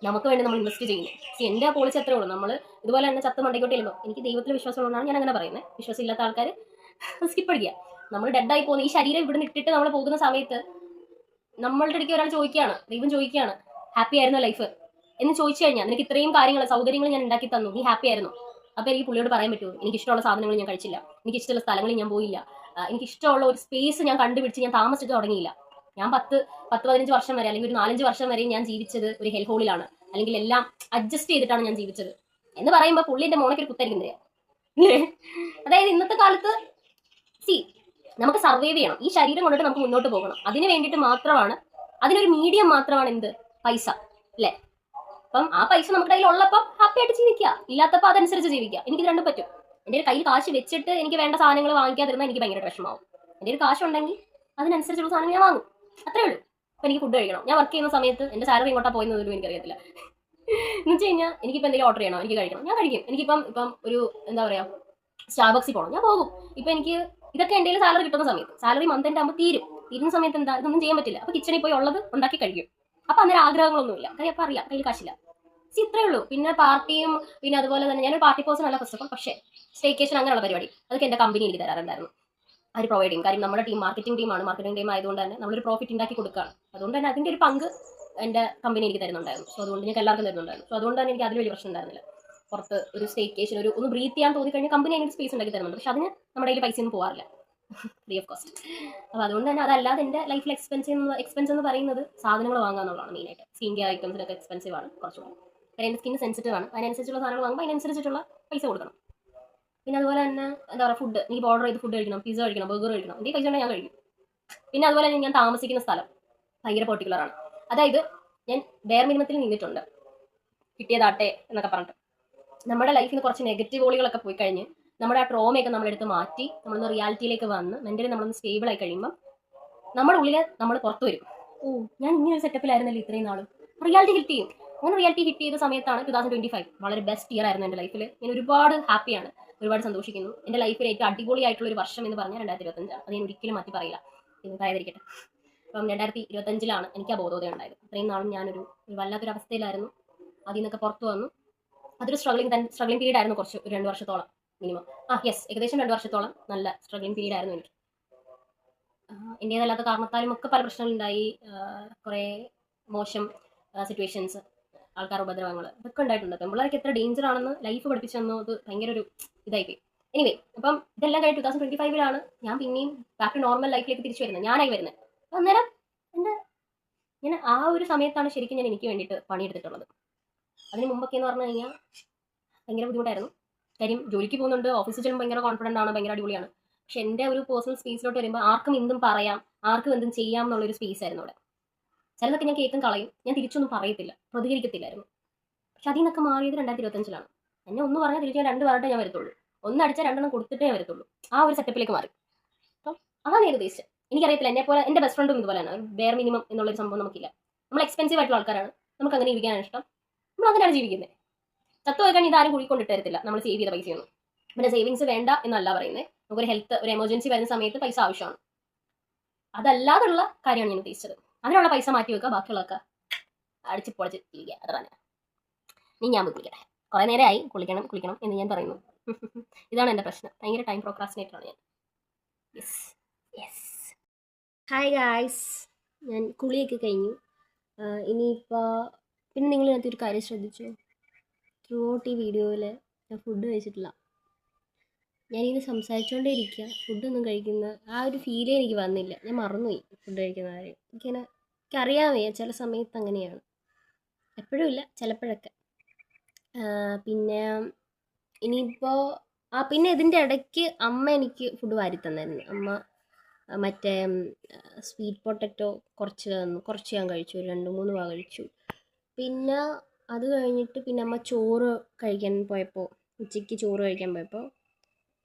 നമുക്ക് വേണ്ടി നമ്മൾ ഇൻവെസ്റ്റ് ചെയ്യുന്നത്. എൻ്റെ പോളിസി അത്രേ ഉള്ളൂ. നമ്മൾ ഇതുപോലെ തന്നെ ചത്ത് മണ്ടയ്ക്കോട്ട് ചെല്ലുമ്പോൾ, എനിക്ക് ദൈവത്തിൽ വിശ്വാസമുള്ളതാണ് ഞാൻ അങ്ങനെ പറയുന്നത്. വിശ്വാസമില്ലാത്ത ആൾക്കാർ സ്കിപ്പ് അടിക്കുക. നമ്മൾ ഡെഡായി പോകുന്ന ഈ ശരീരം ഇവിടെ നിന്ന് ഇട്ടിട്ട് നമ്മൾ പോകുന്ന സമയത്ത് നമ്മളുടെ ഇടയ്ക്ക് ഒരാൾ ചോദിക്കുകയാണ്, ദൈവം ചോദിക്കുകയാണ്, ഹാപ്പി ആയിരുന്നോ ലൈഫ് എന്ന് ചോദിച്ചു കഴിഞ്ഞാൽ, നിനക്ക് ഇത്രയും കാര്യങ്ങൾ സൗകര്യങ്ങൾ ഞാൻ ഉണ്ടാക്കി തന്നു, നീ ഹാപ്പി ആയിരുന്നു? അപ്പോൾ എനിക്ക് പുള്ളിയോട് പറയാൻ പറ്റുമോ, എനിക്ക് ഇഷ്ടമുള്ള സാധനങ്ങൾ ഞാൻ കഴിച്ചില്ല, എനിക്ക് ഇഷ്ടമുള്ള സ്ഥലങ്ങളിൽ ഞാൻ പോയില്ല, എനിക്ക് ഇഷ്ടമുള്ള ഒരു സ്പേസ് ഞാൻ കണ്ടുപിടിച്ച് ഞാൻ താമസിച്ചിട്ട് തുടങ്ങിയില്ല. ഞാൻ 10-15 വർഷം വരെ, അല്ലെങ്കിൽ ഒരു 4-5 വർഷം വരെ ഞാൻ ജീവിച്ചത് ഒരു ഹെൽ ഹോളിലാണ്, അല്ലെങ്കിൽ എല്ലാം അഡ്ജസ്റ്റ് ചെയ്തിട്ടാണ് ഞാൻ ജീവിച്ചത് എന്ന് പറയുമ്പോൾ പുള്ളി എൻ്റെ മോണയ്ക്ക് ഒരു കുത്തായിരിക്കുന്നത്. അതായത് ഇന്നത്തെ കാലത്ത് നമുക്ക് സർവൈവ് ചെയ്യണം, ഈ ശരീരം കൊണ്ടിട്ട് നമുക്ക് മുന്നോട്ട് പോകണം. അതിന് വേണ്ടിയിട്ട് മാത്രമാണ്, അതിനൊരു മീഡിയം മാത്രമാണ് എന്ത്, പൈസ, അല്ലേ? അപ്പം ആ പൈസ നമ്മുടെ കയ്യിൽ ഉള്ളപ്പം ഹാപ്പി ആയിട്ട് ജീവിക്കുക, ഇല്ലാത്തപ്പോൾ അതനുസരിച്ച് ജീവിക്കുക. എനിക്ക് രണ്ടും പറ്റും. എൻ്റെ ഒരു കയ്യിൽ കാശ് വെച്ചിട്ട് എനിക്ക് വേണ്ട സാധനങ്ങൾ വാങ്ങിക്കാതിരുന്നാൽ എനിക്ക് ഭയങ്കര വിഷമാവും. എൻ്റെ ഒരു കാശ് ഉണ്ടെങ്കിൽ അതിനനുസരിച്ചുള്ള സാധനം ഞാൻ വാങ്ങും, അത്രേ ഉള്ളൂ. അപ്പം എനിക്ക് ഫുഡ് കഴിക്കണം, ഞാൻ വർക്ക് ചെയ്യുന്ന സമയത്ത് എൻ്റെ സാലറി ഇങ്ങോട്ടാ പോയെന്നൊന്നും എനിക്കറിയത്തില്ല. എന്ന് വെച്ച് കഴിഞ്ഞാൽ എനിക്കിപ്പോൾ എന്തെങ്കിലും ഓർഡർ ചെയ്യണം, എനിക്ക് കഴിക്കണം, ഞാൻ കഴിക്കും. എനിക്കിപ്പം ഒരു എന്താ പറയുക, സ്റ്റാർബക്സിൽ പോകണം, ഞാൻ പോകും. ഇപ്പം എനിക്ക് ഇതൊക്കെ എൻ്റെ സാലറി കിട്ടുന്ന സമയത്ത്, സാലറി മന്ത് എൻ്റെ ആകുമ്പോൾ തീരുന്ന സമയത്ത് എന്താ, ഇതൊന്നും ചെയ്യാൻ പറ്റില്ല. അപ്പോൾ കിച്ചണിൽ പോയി ഉള്ളത് ഉണ്ടാക്കി കഴിക്കും. അപ്പം അന്നേരം ആഗ്രഹങ്ങളൊന്നുമില്ല, കാര്യം അപ്പം അറിയാം കയ്യിൽ കാശില്ല. ഇത്രയേ ഉള്ളൂ. പിന്നെ പാർട്ടിയും, പിന്നെ അതുപോലെ തന്നെ ഞാനൊരു പാർട്ടി പേഴ്സൺ അല്ല ഫസ്റ്റ് ഓഫ് ഓൾ. പക്ഷേ സ്റ്റേക്കേഷൻ അങ്ങനെയുള്ള പരിപാടി അതൊക്കെ എൻ്റെ കമ്പനി എനിക്ക് തരാറുണ്ടായിരുന്നു. അവർ പ്രൊവൈഡ് ചെയ്യും. കാര്യം നമ്മുടെ ടീം മാർക്കറ്റിംഗ് ടീം ആയതുകൊണ്ട് തന്നെ നമ്മളൊരു പ്രോഫിറ്റ് ഉണ്ടാക്കി കൊടുക്കുകയാണ്. അതുകൊണ്ട് തന്നെ അതിൻ്റെ ഒരു പങ്ക് എൻ്റെ കമ്പനി എനിക്ക് തരുന്നുണ്ടായിരുന്നു. സോ അതുകൊണ്ട് ഞങ്ങൾക്ക് എല്ലാവർക്കും തരുന്നുണ്ടായിരുന്നു. സോ അതുകൊണ്ട് തന്നെ എനിക്ക് അതിൽ വലിയ പ്രശ്നം ഉണ്ടായിരുന്നില്ല. പുറത്ത് ഒരു സ്റ്റേക്കേഷൻ ഒന്ന് ബ്രീത്ത് ചെയ്യാൻ തോന്നിക്കഴിഞ്ഞാൽ കമ്പനി അതിനൊരു സ്പേസ് ഉണ്ടാക്കി തരുന്നുണ്ട്. പക്ഷെ അതിന് നമ്മുടെ കയ്യിൽ പൈസ ഒന്നും പോകാറില്ല, ഫ്രീ ഓഫ് കോസ്റ്റ്. അപ്പോൾ അതുകൊണ്ട് തന്നെ അതല്ലാതെ എൻ്റെ ലൈഫിൽ എക്സ്പെൻസ് എന്ന് പറയുന്നത് സാധനങ്ങൾ വാങ്ങുക എന്നുള്ളതാണ് മെയിനായിട്ട്. സ്കിൻ കെയർ ഐറ്റംസിനൊക്കെ എക്സ്പെൻസീവ് ആണ് കുറച്ചുകൂടി. കാര്യം എൻ്റെ സ്കിൻ സെൻസിറ്റീവ് ആണ്. അതിനനുസരിച്ചുള്ള സാധനങ്ങൾ വാങ്ങുമ്പോൾ അതിനനുസരിച്ചിട്ടുള്ള പൈസ കൊടുക്കണം. പിന്നെ അതുപോലെ തന്നെ എന്താ പറയുക, ഫുഡ് എനിക്ക് ഓർഡർ ചെയ്ത് ഫുഡ് കഴിക്കണം, പിസ്സ കഴിക്കണം, ബർഗർ കഴിക്കണം, എൻ്റെ പൈസ ഉണ്ടെങ്കിൽ ഞാൻ കഴിക്കും. പിന്നെ അതുപോലെ തന്നെ ഞാൻ താമസിക്കുന്ന സ്ഥലം ഭയങ്കര പെർട്ടിക്കുലറാണ്. അതായത് ഞാൻ ബെയർ മിനിമത്തിൽ നിന്നിട്ടുണ്ട്, കിട്ടിയതാട്ടെ എന്നൊക്കെ പറഞ്ഞിട്ട്. നമ്മുടെ ലൈഫിൽ നിന്ന് കുറച്ച് നെഗറ്റീവ് ഓളികളൊക്കെ പോയി കഴിഞ്ഞ് നമ്മുടെ ആ ട്രോമയൊക്കെ നമ്മളെടുത്ത് മാറ്റി നമ്മളൊന്ന് റിയാലിറ്റിയിലേക്ക് വന്ന് മെൻ്റലി നമ്മളൊന്ന് സ്റ്റേബിൾ ആയി കഴിയുമ്പം നമ്മുടെ ഉള്ളിൽ നമ്മൾ പുറത്ത് വരും. ഞാൻ ഇങ്ങനെ ഒരു സെറ്റപ്പിലായിരുന്നല്ലോ ഇത്രയും നാളും. റിയാലിറ്റി ഹിറ്റ് ചെയ്യും. അങ്ങനെ റിയാലിറ്റി ഹിറ്റ് ചെയ്ത സമയത്താണ് 2025 വളരെ ബെസ്റ്റ് ഇയർ ആയിരുന്നു എൻ്റെ ലൈഫിൽ. ഞാൻ ഒരുപാട് ഹാപ്പിയാണ്, ഒരുപാട് സന്തോഷിക്കുന്നു. എൻ്റെ ലൈഫിൽ ഏറ്റവും അടിപൊളിയായിട്ടുള്ള ഒരു വർഷം എന്ന് പറഞ്ഞാൽ 2025 അത് ഞാൻ ഒരിക്കലും മാറ്റി പറയില്ല, പറയാതിരിക്കട്ടെ. അപ്പം 2025 എനിക്ക് ആ ബോധോദയം ഉണ്ടായത്. ഇത്രയും നാളും ഞാനൊരു വല്ലാത്തൊരു അവസ്ഥയിലായിരുന്നു. അതിൽ നിന്നൊക്കെ പുറത്തു വന്നു. അതൊരു സ്ട്രഗ്ലിംഗ് പീരീഡ് ആയിരുന്നു, കുറച്ച് ഒരു 2 വർഷത്തോളം മിനിമം. ഏകദേശം 2 വർഷത്തോളം നല്ല സ്ട്രഗ്ലിംഗ് പീരീഡ് ആയിരുന്നു എനിക്ക്. എൻ്റേതല്ലാത്ത കാരണത്താലും ഒക്കെ പല പ്രശ്നങ്ങളുണ്ടായി. കുറേ മോശം സിറ്റുവേഷൻസ്, ആൾക്കാർ ഉപദ്രവങ്ങൾ ഇതൊക്കെ ഉണ്ടായിട്ടുണ്ട്. പെമ്പിള്ളേർക്ക് എത്ര ഡേഞ്ചർ ആണെന്ന് ലൈഫ് പഠിപ്പിച്ചു തന്നു. അത് ഭയങ്കര ഒരു ഇതായിപ്പോയി. എനിവേ, അപ്പം ഇതെല്ലാം കഴിഞ്ഞ് 2025 ഞാൻ പിന്നെയും ബാക്ക് ടു നോർമൽ ലൈഫിലേക്ക് തിരിച്ചു വരുന്നത്, ഞാനായി വരുന്നത്. അപ്പം അന്നേരം ഞാൻ ആ ഒരു സമയത്താണ് ശരിക്കും ഞാൻ എനിക്ക് വേണ്ടിയിട്ട് പണിയെടുത്തിട്ടുള്ളത്. അതിന് മുമ്പൊക്കെ എന്ന് പറഞ്ഞു കഴിഞ്ഞാൽ ഭയങ്കര ബുദ്ധിമുട്ടായിരുന്നു. കാര്യം ജോലിക്ക് പോകുന്നുണ്ട്, ഓഫീസിൽ ചെല്ലുമ്പോൾ ഭയങ്കര കോൺഫിഡൻ്റ് ആണ്, ഭയങ്കര അടിപൊളിയാണ്. പക്ഷെ എൻ്റെ ഒരു പേഴ്സണൽ സ്പേസിലോട്ട് വരുമ്പോൾ ആർക്കും എന്തും പറയാം, ആർക്കും എന്തും ചെയ്യാം എന്നുള്ളൊരു സ്പേസ് ആയിരുന്നു അവിടെ. ചിലതൊക്കെ ഞാൻ കേൾക്കും കളയും, ഞാൻ തിരിച്ചൊന്നും പറയത്തില്ല, പ്രതികരിക്കത്തില്ലായിരുന്നു. പക്ഷെ അതിൽ നിന്നൊക്കെ മാറിയത് 2025 എന്നെ ഒന്ന് പറഞ്ഞാൽ തിരിച്ച് ഞാൻ 2 പറഞ്ഞിട്ടേ ഞാൻ വരത്തുള്ളൂ, ഒന്നടിച്ചാൽ 2 കൊടുത്തിട്ടേ ഞാൻ വരത്തുള്ളൂ. ആ ഒരു സെറ്റപ്പിലേക്ക് മാറി. അപ്പം അതാണ് ഞാൻ ഉദ്ദേശിച്ചത്. എനിക്കറിയത്തില്ല, എന്നെപ്പോലെ എൻ്റെ ബെസ്റ്റ് ഫ്രണ്ടും ഇതുപോലെയാണ്. ബെയർ മിനിമം എന്നുള്ളൊരു സംഭവം നമുക്കില്ല. നമ്മൾ എക്സ്പെൻസീവ് ആയിട്ടുള്ള ആൾക്കാരാണ്, നമുക്ക് അങ്ങനെ ജീവിക്കാനാണ് ഇഷ്ടം, നമ്മൾ അങ്ങനെയാണ് ജീവിക്കുന്നത്. ചത്തു പോയി കഴിഞ്ഞാൽ ഇതാരും കുഴിക്കൊണ്ടിട്ട് തരത്തില്ല നമ്മൾ സേവ് ചെയ്ത പൈസയൊന്നും. പിന്നെ സേവിങ്സ് വേണ്ട എന്നല്ല പറയുന്നത്, നമുക്കൊരു ഹെൽത്ത്, ഒരു എമർജൻസി വരുന്ന സമയത്ത് പൈസ ആവശ്യമാണ്. അതല്ലാതുള്ള കാര്യമാണ് ഞാൻ ഉദ്ദേശിച്ചത്. അതിനുള്ള പൈസ മാറ്റി വെക്കുക, ബാക്കിയുള്ളതൊക്കെ അടിച്ച് പൊളിച്ച് ജീവിക്കുക, അത്ര തന്നെ. ഇനി ഞാൻ പോയി കുളിക്കട്ടെ, കുറേ നേരമായി കുളിക്കണം എന്ന് ഞാൻ പറയുന്നു. ഇതാണ് എൻ്റെ പ്രശ്നം, ഭയങ്കര ടൈം പ്രോക്രാസ്റ്റിനേറ്ററാണ് ഞാൻ. യെസ്. ഹായ് ഗായ്സ്, ഞാൻ കുളിയൊക്കെ കഴിഞ്ഞു. ഇനിയിപ്പോൾ പിന്നെ നിങ്ങൾ ഇതിനകത്ത് ഒരു കാര്യം ശ്രദ്ധിച്ചു, ത്രൂ ഔട്ട് ഈ വീഡിയോയിൽ ഞാൻ ഫുഡ് കഴിച്ചിട്ടില്ല. ഞാനിങ്ങനെ സംസാരിച്ചുകൊണ്ടേ ഇരിക്കുക, ഫുഡൊന്നും കഴിക്കുന്ന ആ ഒരു ഫീലേ എനിക്ക് വന്നില്ല. ഞാൻ മറന്നുപോയി ഫുഡ് കഴിക്കുന്ന കാര്യം. എനിക്കറിയാമേ ചില സമയത്ത് അങ്ങനെയാണ്, എപ്പോഴും ഇല്ല, ചിലപ്പോഴൊക്കെ. പിന്നെ ഇനിയിപ്പോൾ പിന്നെ ഇതിൻ്റെ ഇടയ്ക്ക് അമ്മ എനിക്ക് ഫുഡ് വാരി തന്നായിരുന്നു. അമ്മ മറ്റേ സ്വീറ്റ് പൊട്ടറ്റോ കുറച്ച് ഞാൻ കഴിച്ചു, ഒരു 2-3 വാ കഴിച്ചു. പിന്നെ അത് കഴിഞ്ഞിട്ട് പിന്നെ അമ്മ ചോറ് കഴിക്കാൻ പോയപ്പോൾ, ഉച്ചയ്ക്ക് ചോറ് കഴിക്കാൻ പോയപ്പോൾ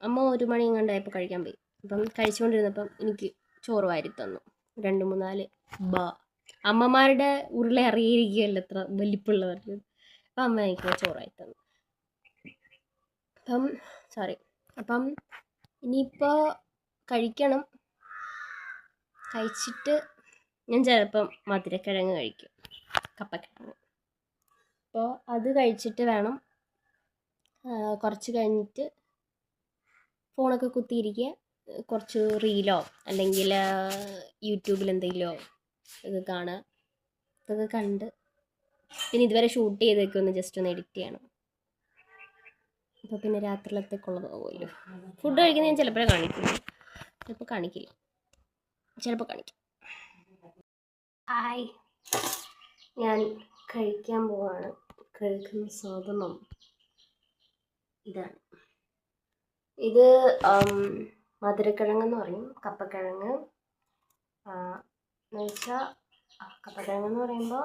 അമ്മ 1 മണി എങ്ങാണ്ടായപ്പോൾ കഴിക്കാൻ പോയി. അപ്പം കഴിച്ചുകൊണ്ടിരുന്നപ്പം എനിക്ക് ചോറ് വാരി തന്നു 2-3-4 ബാ. അമ്മമാരുടെ ഉരുള അറിയിരിക്കുകയല്ലോ എത്ര വലിപ്പമുള്ളവർക്ക്. അപ്പം അമ്മ എനിക്ക് ചോറ് വാരി തന്നു. അപ്പം ഇനിയിപ്പോൾ കഴിക്കണം. കഴിച്ചിട്ട് ഞാൻ ചിലപ്പം മധുരക്കിഴങ്ങ് കഴിക്കും, കപ്പക്കിഴങ്ങ്. അപ്പോൾ അത് കഴിച്ചിട്ട് വേണം കുറച്ച് കഴിഞ്ഞിട്ട് ഫോണൊക്കെ കുത്തിയിരിക്കുക, കുറച്ച് റീലോ അല്ലെങ്കിൽ യൂട്യൂബിൽ എന്തെങ്കിലുമോ ഇതൊക്കെ കാണുക. ഇതൊക്കെ കണ്ട് പിന്നെ ഇതുവരെ ഷൂട്ട് ചെയ്തൊക്കെ ഒന്ന് ജസ്റ്റ് ഒന്ന് എഡിറ്റ് ചെയ്യണം. അപ്പോൾ പിന്നെ രാത്രിയിലത്തേക്കുള്ളത് പോകുമല്ലോ. ഫുഡ് കഴിക്കുന്നത് ഞാൻ ചിലപ്പോഴേ കാണിക്കും, ചിലപ്പോൾ കാണിക്കില്ല, ചിലപ്പോൾ കാണിക്കും. ഹായ്, ഞാൻ കഴിക്കാൻ പോവാണ്. കഴിക്കുന്ന സാധനം ഇതാണ്. ഇത് മധുരക്കിഴങ്ങെന്ന് പറയും, കപ്പക്കിഴങ്ങ് എന്ന് വെച്ചാൽ കപ്പക്കിഴങ്ങെന്ന് പറയുമ്പോൾ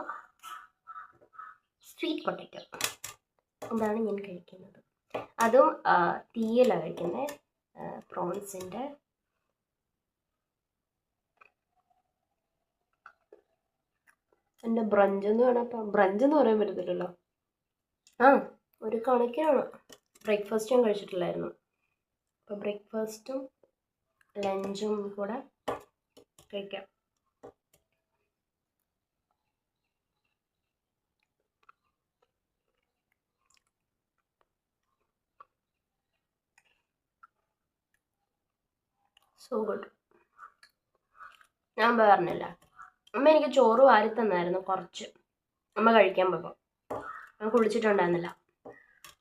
സ്വീറ്റ് പൊട്ടറ്റോ. ഇതാണ് ഞാൻ കഴിക്കുന്നത്. അതും തീയലാണ് കഴിക്കുന്നത്, പ്രോൺസിൻ്റെ. എൻ്റെ ബ്രഞ്ചെന്ന് പറയാൻ പറ്റത്തില്ലല്ലോ. ഒരു കണക്കിനാണ്. ബ്രേക്ക്ഫാസ്റ്റും കഴിച്ചിട്ടില്ലായിരുന്നു. അപ്പോൾ ബ്രേക്ക്ഫാസ്റ്റും ലഞ്ചും കൂടെ കഴിക്കാം. So good. ഞാൻ പറഞ്ഞില്ല, അമ്മ എനിക്ക് ചോറ് വാരി തന്നായിരുന്നു കുറച്ച്. അമ്മ കഴിക്കാൻ പോയപ്പോൾ ഞാൻ കുളിച്ചിട്ടുണ്ടായിരുന്നില്ല.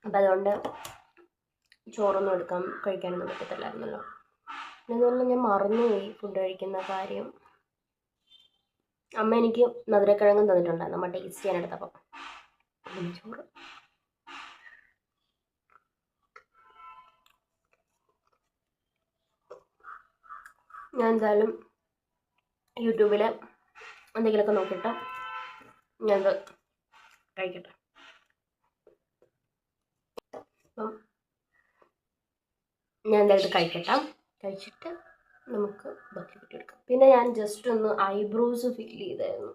അപ്പം അതുകൊണ്ട് ചോറൊന്നും കഴിക്കാനൊന്നും പറ്റത്തില്ലായിരുന്നല്ലോ. പിന്നെ അതുപോലെ ഞാൻ മറന്നുപോയി ഫുഡ് കഴിക്കുന്ന കാര്യം. അമ്മ എനിക്ക് മധുരക്കിഴങ്ങും തന്നിട്ടുണ്ടായിരുന്നു അമ്മ ടേസ്റ്റ് ചെയ്യാനെടുത്തപ്പോൾ. ചോറ് ഞാൻ എന്തായാലും യൂട്യൂബിൽ എന്തെങ്കിലുമൊക്കെ നോക്കിയിട്ട് ഞാനത് കഴിക്കട്ടെ. അപ്പം ഞാൻ എന്തായാലും കഴിച്ചിട്ട് നമുക്ക് ബാക്കി വീഡിയോ എടുക്കാം. പിന്നെ ഞാൻ ജസ്റ്റ് ഒന്ന് ഐബ്രോസ് ഫിൽ ചെയ്തായിരുന്നു.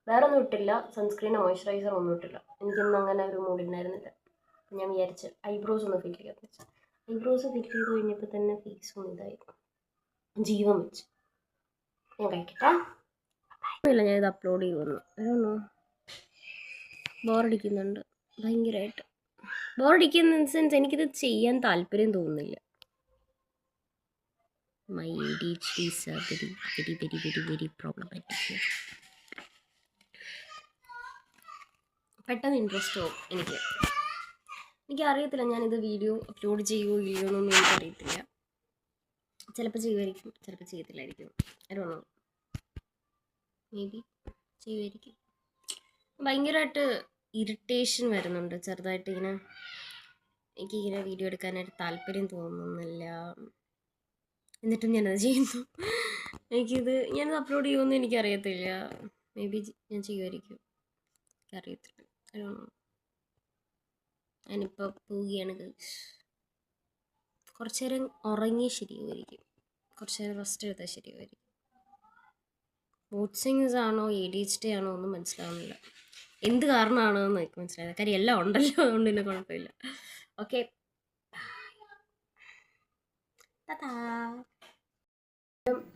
വേറെ ഒന്നും ഇട്ടില്ല, സൺസ്ക്രീനോ മോയ്സ്ചറൈസറോ ഒന്നും ഇട്ടില്ല. എനിക്കൊന്നും അങ്ങനെ ഒരു മൂഡിണ്ടായിരുന്നില്ല. അപ്പം ഞാൻ വിചാരിച്ച് ഐബ്രോസ് ഒന്ന് ഫിൽ ചെയ്യാമെന്ന് വെച്ചാൽ. ഐബ്രോസ് ഫിൽ ചെയ്ത് കഴിഞ്ഞപ്പോൾ തന്നെ ഫേസ് ഒന്ന് ഇതായി, ജീവൻ വെച്ച്. ഞാൻ കഴിക്കട്ടെ. ഇല്ല, ഞാനിത് അപ്ലോഡ് ചെയ്യുമെന്ന് അതൊന്നോ ബോറടിക്കുന്നുണ്ട് ഭയങ്കരമായിട്ട്. ബോറടിക്കുന്ന സെൻസ് എനിക്കിത് ചെയ്യാൻ താല്പര്യം തോന്നുന്നില്ല. My ADHD is very problematic. പെട്ടെന്ന് ഇൻട്രസ്റ്റ് ആവും എനിക്കറിയത്തില്ല. ഞാനിത് വീഡിയോ അപ്ലോഡ് ചെയ്യുമോ ഇല്ലയോ എന്നൊന്നും എനിക്കറിയത്തില്ല. ചിലപ്പോൾ ചെയ്യുമായിരിക്കും, ചിലപ്പോൾ ചെയ്യത്തില്ലായിരിക്കും. അറിയണോ, മേ ബി ചെയ്യുമായിരിക്കും. ഭയങ്കരമായിട്ട് ഇറിറ്റേഷൻ വരുന്നുണ്ട് ചെറുതായിട്ട്. എനിക്കിങ്ങനെ വീഡിയോ എടുക്കാനായിട്ട് താല്പര്യം തോന്നുന്നില്ല, എന്നിട്ടും ഞാനത് ചെയ്യുന്നു. ഞാനത് അപ്ലോഡ് ചെയ്യുമെന്ന് എനിക്കറിയത്തില്ല. മേ ബി ഞാൻ ചെയ്യുമായിരിക്കും, എനിക്കറിയത്തില്ല. അറിയണോ, ഞാനിപ്പോൾ പോവുകയാണ്. കുറച്ച് നേരം ഉറങ്ങി ശരിയാവുമായിരിക്കും, കുറച്ച് നേരം റെസ്റ്റ് എടുത്താൽ ശരിയാവുമായിരിക്കും. മൂഡ് സ്വിങ്സ് ആണോ ADHD ആണോ ഒന്നും മനസ്സിലാവുന്നില്ല. എന്ത് കാരണമാണോ എന്ന് എനിക്ക് മനസ്സിലായത്. കാര്യം എല്ലാം ഉണ്ടല്ലോ, അതുകൊണ്ട് തന്നെ കുഴപ്പമില്ല. ഓക്കെ,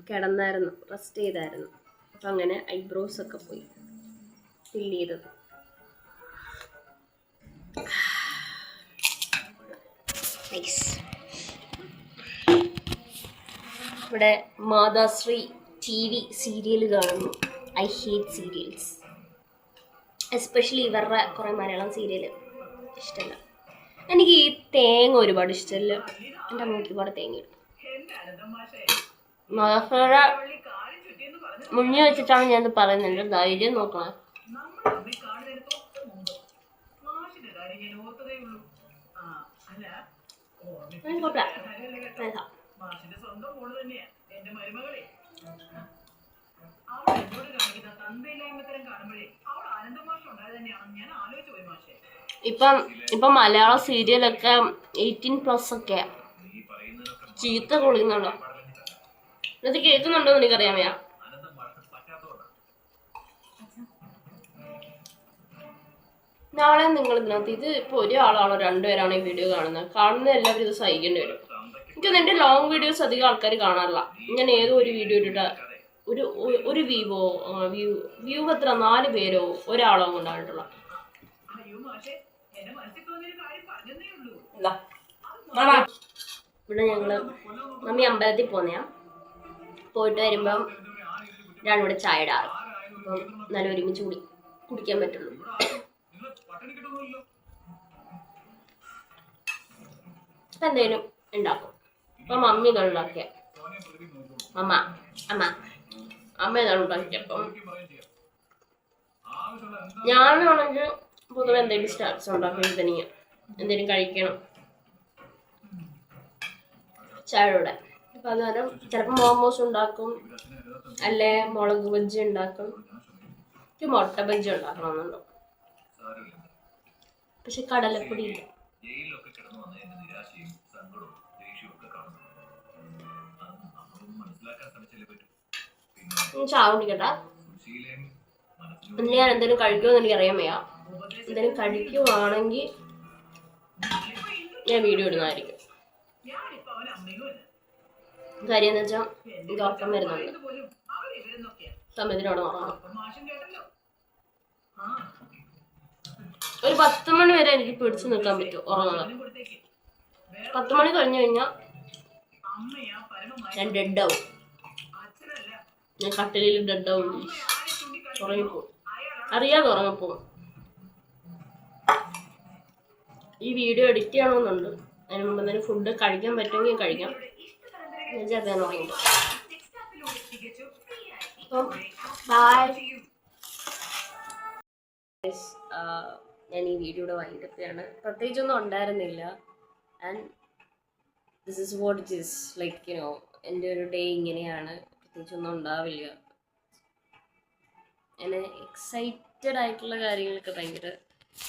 കിടന്നായിരുന്നു, റെസ്റ്റ് ചെയ്തായിരുന്നു. അപ്പം അങ്ങനെ ഐബ്രോസ് ഒക്കെ പോയി ഫിൽ ചെയ്തത്. നൈസ്. ഇവിടെ മാതാശ്രീ TV സീരിയൽ കാണുന്നു. ഐ ഹേറ്റ് സീരിയൽസ്, എസ്പെഷ്യലി ഇവരുടെ കുറേ മലയാളം സീരിയൽ ഇഷ്ടമല്ല. എനിക്ക് ഈ തേങ്ങ ഒരുപാട് ഇഷ്ടമല്ല. എൻ്റെ അമ്മ ഒരുപാട് തേങ്ങ ഇടും. മാതാശ്രീയുടെ മുന്നിൽ വെച്ചിട്ടാണ് ഞാനത് പറയുന്നത്. ധൈര്യം നോക്കണം. ഇപ്പം മലയാള സീരിയലൊക്കെ 18+ ഒക്കെ ചീത്ത കൊള്ളുന്നുണ്ടോ? ഇത് കേൾക്കുന്നുണ്ടോ എന്ന് എനിക്കറിയാമോ? നാളെ നിങ്ങൾ ഇതിനകത്ത് ഇത് ഇപ്പോൾ ഒരാളാണോ 2 പേരാണോ ഈ വീഡിയോ കാണുന്ന എല്ലാവരും ഇത് സഹിക്കേണ്ടി വരും. എനിക്കൊന്നും എൻ്റെ ലോങ് വീഡിയോസ് അധികം ആൾക്കാർ കാണാറില്ല. ഞാൻ ഏതോ ഒരു വീഡിയോ ഇട്ടിട്ട് ഒരു വ്യൂ എത്ര 4 പേരോ ഒരാളോ കൊണ്ടായിട്ടുള്ള. ഇവിടെ ഞങ്ങള് മമ്മി അമ്പലത്തിൽ പോന്നെയാ. പോയിട്ട് വരുമ്പം ഇതാണ് ഇവിടെ ചായ ഇടാറ്. അപ്പം നല്ല ഒരുമിച്ച് കുടിക്കാൻ പറ്റുള്ളൂ. ഇപ്പം എന്തേലും ഉണ്ടാക്കും. ഇപ്പം മമ്മി ഇതാണ് ഉണ്ടാക്കിയ. അമ്മ ഇതാണ് ഉണ്ടാക്കിയ. അപ്പം ഞാനാണെങ്കിൽ പൊതുവെ എന്തെങ്കിലും സ്നാക്സ് ഉണ്ടാക്കണം. തനിയെ എന്തെങ്കിലും കഴിക്കണം ചായയുടെ. അപ്പം അന്നേരം ചിലപ്പോൾ മോമോസ് ഉണ്ടാക്കും, അല്ലെ മുളക് ബജ്ജി ഉണ്ടാക്കും, എനിക്ക് മുട്ട ബജ്ജി ഉണ്ടാക്കണമെന്നുണ്ടോ. പക്ഷെ കടലപ്പൊടി ഇല്ല. ചായ കുടിക്കട്ടെ. ഞാൻ എന്തെങ്കിലും കഴിക്കുമെന്ന് എനിക്ക് അറിയാൻ വയ്യ. എന്തെങ്കിലും കഴിക്കുവാണെങ്കിൽ ഞാൻ വീഡിയോ ഇടുന്നതായിരിക്കും. കാര്യം എന്ന് വെച്ചാൽ എനിക്ക് ഉറക്കം വരുന്നുണ്ട്. സമയത്തിനോട് ഉറങ്ങണം. ഒരു 10 മണി വരെ എനിക്ക് പിടിച്ചു നിൽക്കാൻ പറ്റും ഉറങ്ങാൻ. 10 മണി കഴിഞ്ഞു കഴിഞ്ഞാൽ ഞാൻ ഡെഡാവും. ഞാൻ കട്ടിലിൽ ഡെഡാവും. ഉറങ്ങിപ്പോവും. അറിയാതെ ഉറങ്ങിപ്പോവും. ഈ വീഡിയോ എഡിറ്റ് ചെയ്യണമെന്നുണ്ട്. അതിന് മുമ്പ് എന്തെങ്കിലും ഫുഡ് കഴിക്കാൻ പറ്റുമെങ്കിൽ കഴിക്കാം. ഞാൻ ചേർക്കാൻ ഉറങ്ങിപ്പോ. അപ്പം ബൈ. ഞാൻ ഈ വീഡിയോയുടെ വൈകിട്ടൊക്കെയാണ്. പ്രത്യേകിച്ചൊന്നും ഉണ്ടായിരുന്നില്ല. And this is what it is like you know. എൻ്റെ ഒരു ഡേ ഇങ്ങനെയാണ്. പ്രത്യേകിച്ചൊന്നും ഉണ്ടാവില്ല. എന്നെ എക്സൈറ്റഡ് ആയിട്ടുള്ള കാര്യങ്ങളൊക്കെ ഭയങ്കര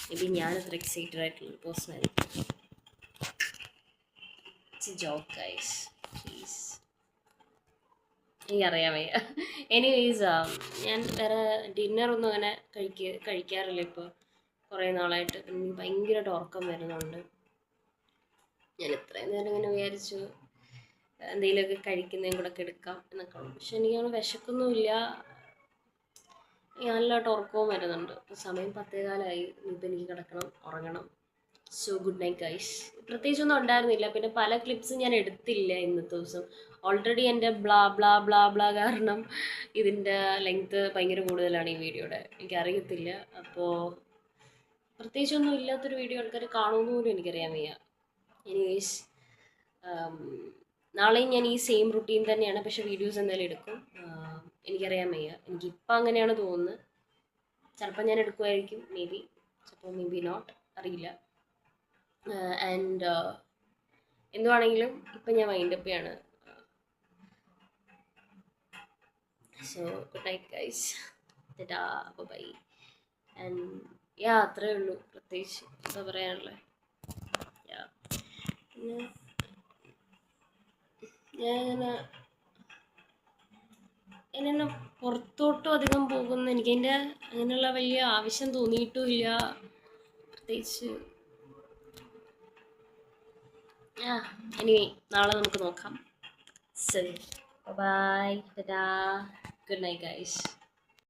മേ ബി ഞാനത്ര എക്സൈറ്റഡ് ആയിട്ടുള്ള personality. It's A joke guys, please. എനിക്കറിയാൻ വയ്യ. എനിവേസ് ഞാൻ വേറെ ഡിന്നറൊന്നും അങ്ങനെ കഴിക്കാറില്ല ഇപ്പോൾ കുറേ നാളായിട്ട്. എനിക്ക് ഭയങ്കരമായിട്ട് ഉറക്കം വരുന്നുണ്ട്. ഞാൻ ഇത്രയും നേരം ഇങ്ങനെ വിചാരിച്ചു എന്തെങ്കിലുമൊക്കെ കഴിക്കുന്നതും കൂടെ ഒക്കെ എടുക്കാം എന്നൊക്കെ. പക്ഷെ എനിക്കങ്ങനെ വിശക്കൊന്നുമില്ല. നല്ലതായിട്ട് ഉറക്കവും വരുന്നുണ്ട്. സമയം 10:15. ഇപ്പം എനിക്ക് കിടക്കണം, ഉറങ്ങണം. So good night guys. പ്രത്യേകിച്ചൊന്നും ഉണ്ടായിരുന്നില്ല. പിന്നെ പല ക്ലിപ്സും ഞാൻ എടുത്തില്ല ഇന്നത്തെ ദിവസം. ഓൾറെഡി എൻ്റെ ബ്ലാ ബ്ലാ ബ്ലാ ബ്ലാ കാരണം ഇതിൻ്റെ ലെങ്ത്ത് ഭയങ്കര കൂടുതലാണ് ഈ വീഡിയോയുടെ. എനിക്കറിയത്തില്ല. അപ്പോൾ പ്രത്യേകിച്ചൊന്നും ഇല്ലാത്തൊരു വീഡിയോ ആൾക്കാർ കാണുമെന്ന് പോലും എനിക്കറിയാൻ വയ്യ. എനിവേസ് നാളെയും ഞാൻ ഈ സെയിം റുട്ടീൻ തന്നെയാണ്. പക്ഷേ വീഡിയോസ് എന്തായാലും എടുക്കും. എനിക്കറിയാൻ വയ്യ. എനിക്കിപ്പോൾ അങ്ങനെയാണ് തോന്നുന്നത്. ചിലപ്പോൾ ഞാൻ എടുക്കുമായിരിക്കും, മേ ബി. ചിലപ്പോൾ മേ ബി നോട്ട്, അറിയില്ല. ആൻഡ് എന്തുവാണെങ്കിലും ഇപ്പം ഞാൻ വൈൻഡപ്പ് ചെയ്യാണ്. So good night guys. Tata, bye. And അത്രയേ ഉള്ളൂ. പ്രത്യേകിച്ച് എന്താ പറയാനുള്ളത്. പിന്നെ ഞാനിങ്ങനെ എന്നെ പുറത്തോട്ടും അധികം പോകുന്ന എനിക്കതിൻ്റെ അങ്ങനെയുള്ള വലിയ ആവശ്യം തോന്നിയിട്ടുമില്ല. പ്രത്യേകിച്ച് എനിവേ നാളെ നമുക്ക് നോക്കാം. So bye, tata, good night guys.